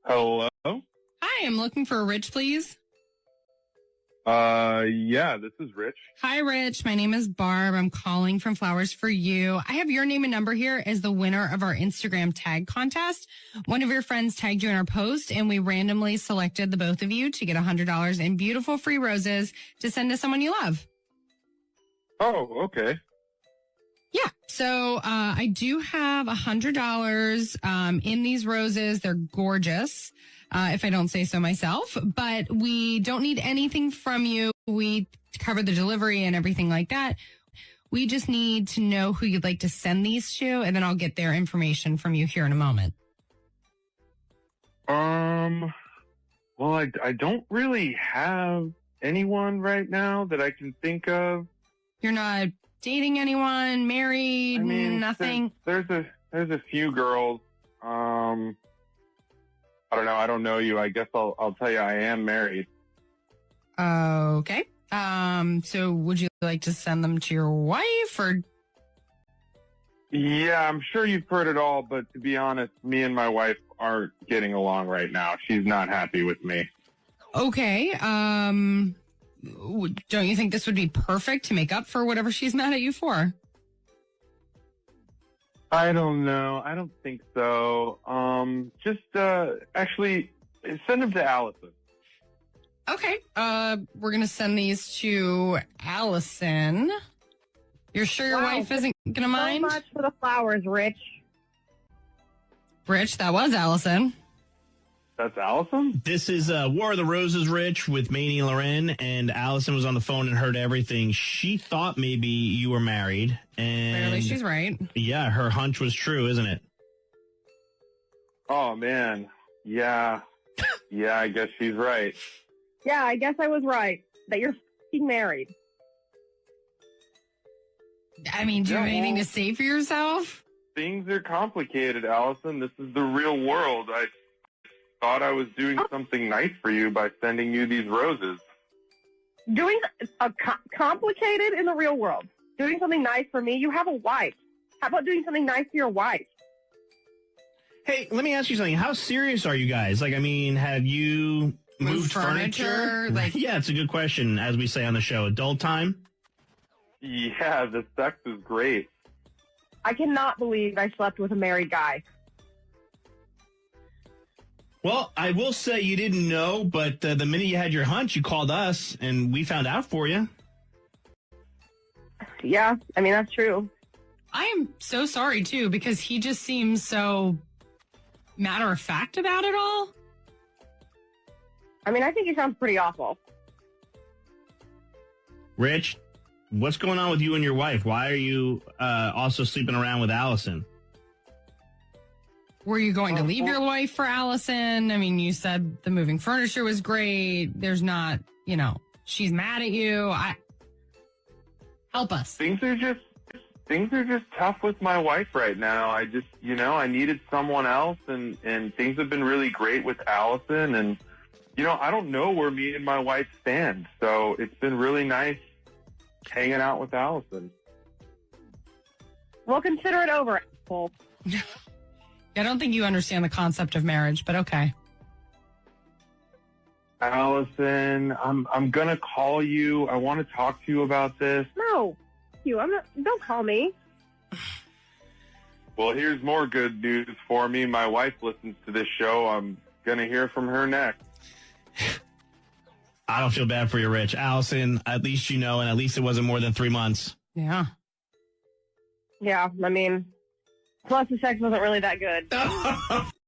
Hello? Hi, I'm looking for Rich, please. Yeah, this is Rich. Hi, Rich. My name is Barb. I'm calling from Flowers for You. I have your name and number here as the winner of our Instagram tag contest. One of your friends tagged you in our post, and we randomly selected the both of you to get $100 in beautiful free roses to send to someone you love. Oh, okay. Yeah. So I do have $100 in these roses. They're gorgeous. If I don't say so myself, but we don't need anything from you. We cover the delivery and everything like that. We just need to know who you'd like to send these to, and then I'll get their information from you here in a moment. Well, I don't really have anyone right now that I can think of. You're not dating anyone, married, nothing? There's a few girls. I don't know. I don't know you. I guess I'll tell you I am married. Okay. So would you like to send them to your wife or? Yeah, I'm sure you've heard it all, but to be honest, me and my wife aren't getting along right now. She's not happy with me. Okay. Don't you think this would be perfect to make up for whatever she's mad at you for? I don't know. I don't think so. Actually, send them to Allison. Okay. We're going to send these to Allison. You're sure your wife isn't going to mind? So much for the flowers, Rich. Rich, that was Allison. That's Allison? This is War of the Roses, Rich, with Maney and Loren, and Allison was on the phone and heard everything. She thought maybe you were married. And clearly she's right. Yeah, her hunch was true, isn't it? Oh, man. Yeah. Yeah, I guess she's right. Yeah, I guess I was right. That you're f***ing married. I mean, do you have anything to say for yourself? Things are complicated, Allison. This is the real world. I thought I was doing something nice for you by sending you these roses. Doing complicated in the real world. Doing something nice for me. You have a wife. How about doing something nice to your wife? Hey, let me ask you something. How serious are you guys? Like, I mean, have you moved furniture? Yeah, it's a good question, as we say on the show. Adult time? Yeah, the sex is great. I cannot believe I slept with a married guy. Well, I will say you didn't know, but the minute you had your hunch, you called us, and we found out for you. Yeah, I mean, that's true. I am so sorry, too, because he just seems so matter-of-fact about it all. I mean, I think he sounds pretty awful. Rich, what's going on with you and your wife? Why are you also sleeping around with Allison? Were you going to leave your wife for Allison? I mean, you said the moving furniture was great. There's not, she's mad at you. Help us. Things are things are just tough with my wife right now. I just, I needed someone else, and things have been really great with Allison. And, I don't know where me and my wife stand. So it's been really nice hanging out with Allison. Well, consider it over, asshole. I don't think you understand the concept of marriage, but okay. Allison, I'm going to call you. I want to talk to you about this. No, don't call me. Well, here's more good news for me. My wife listens to this show. I'm going to hear from her next. I don't feel bad for you, Rich. Allison, at least you know, and at least it wasn't more than 3 months. Yeah. Yeah, I mean, plus the sex wasn't really that good.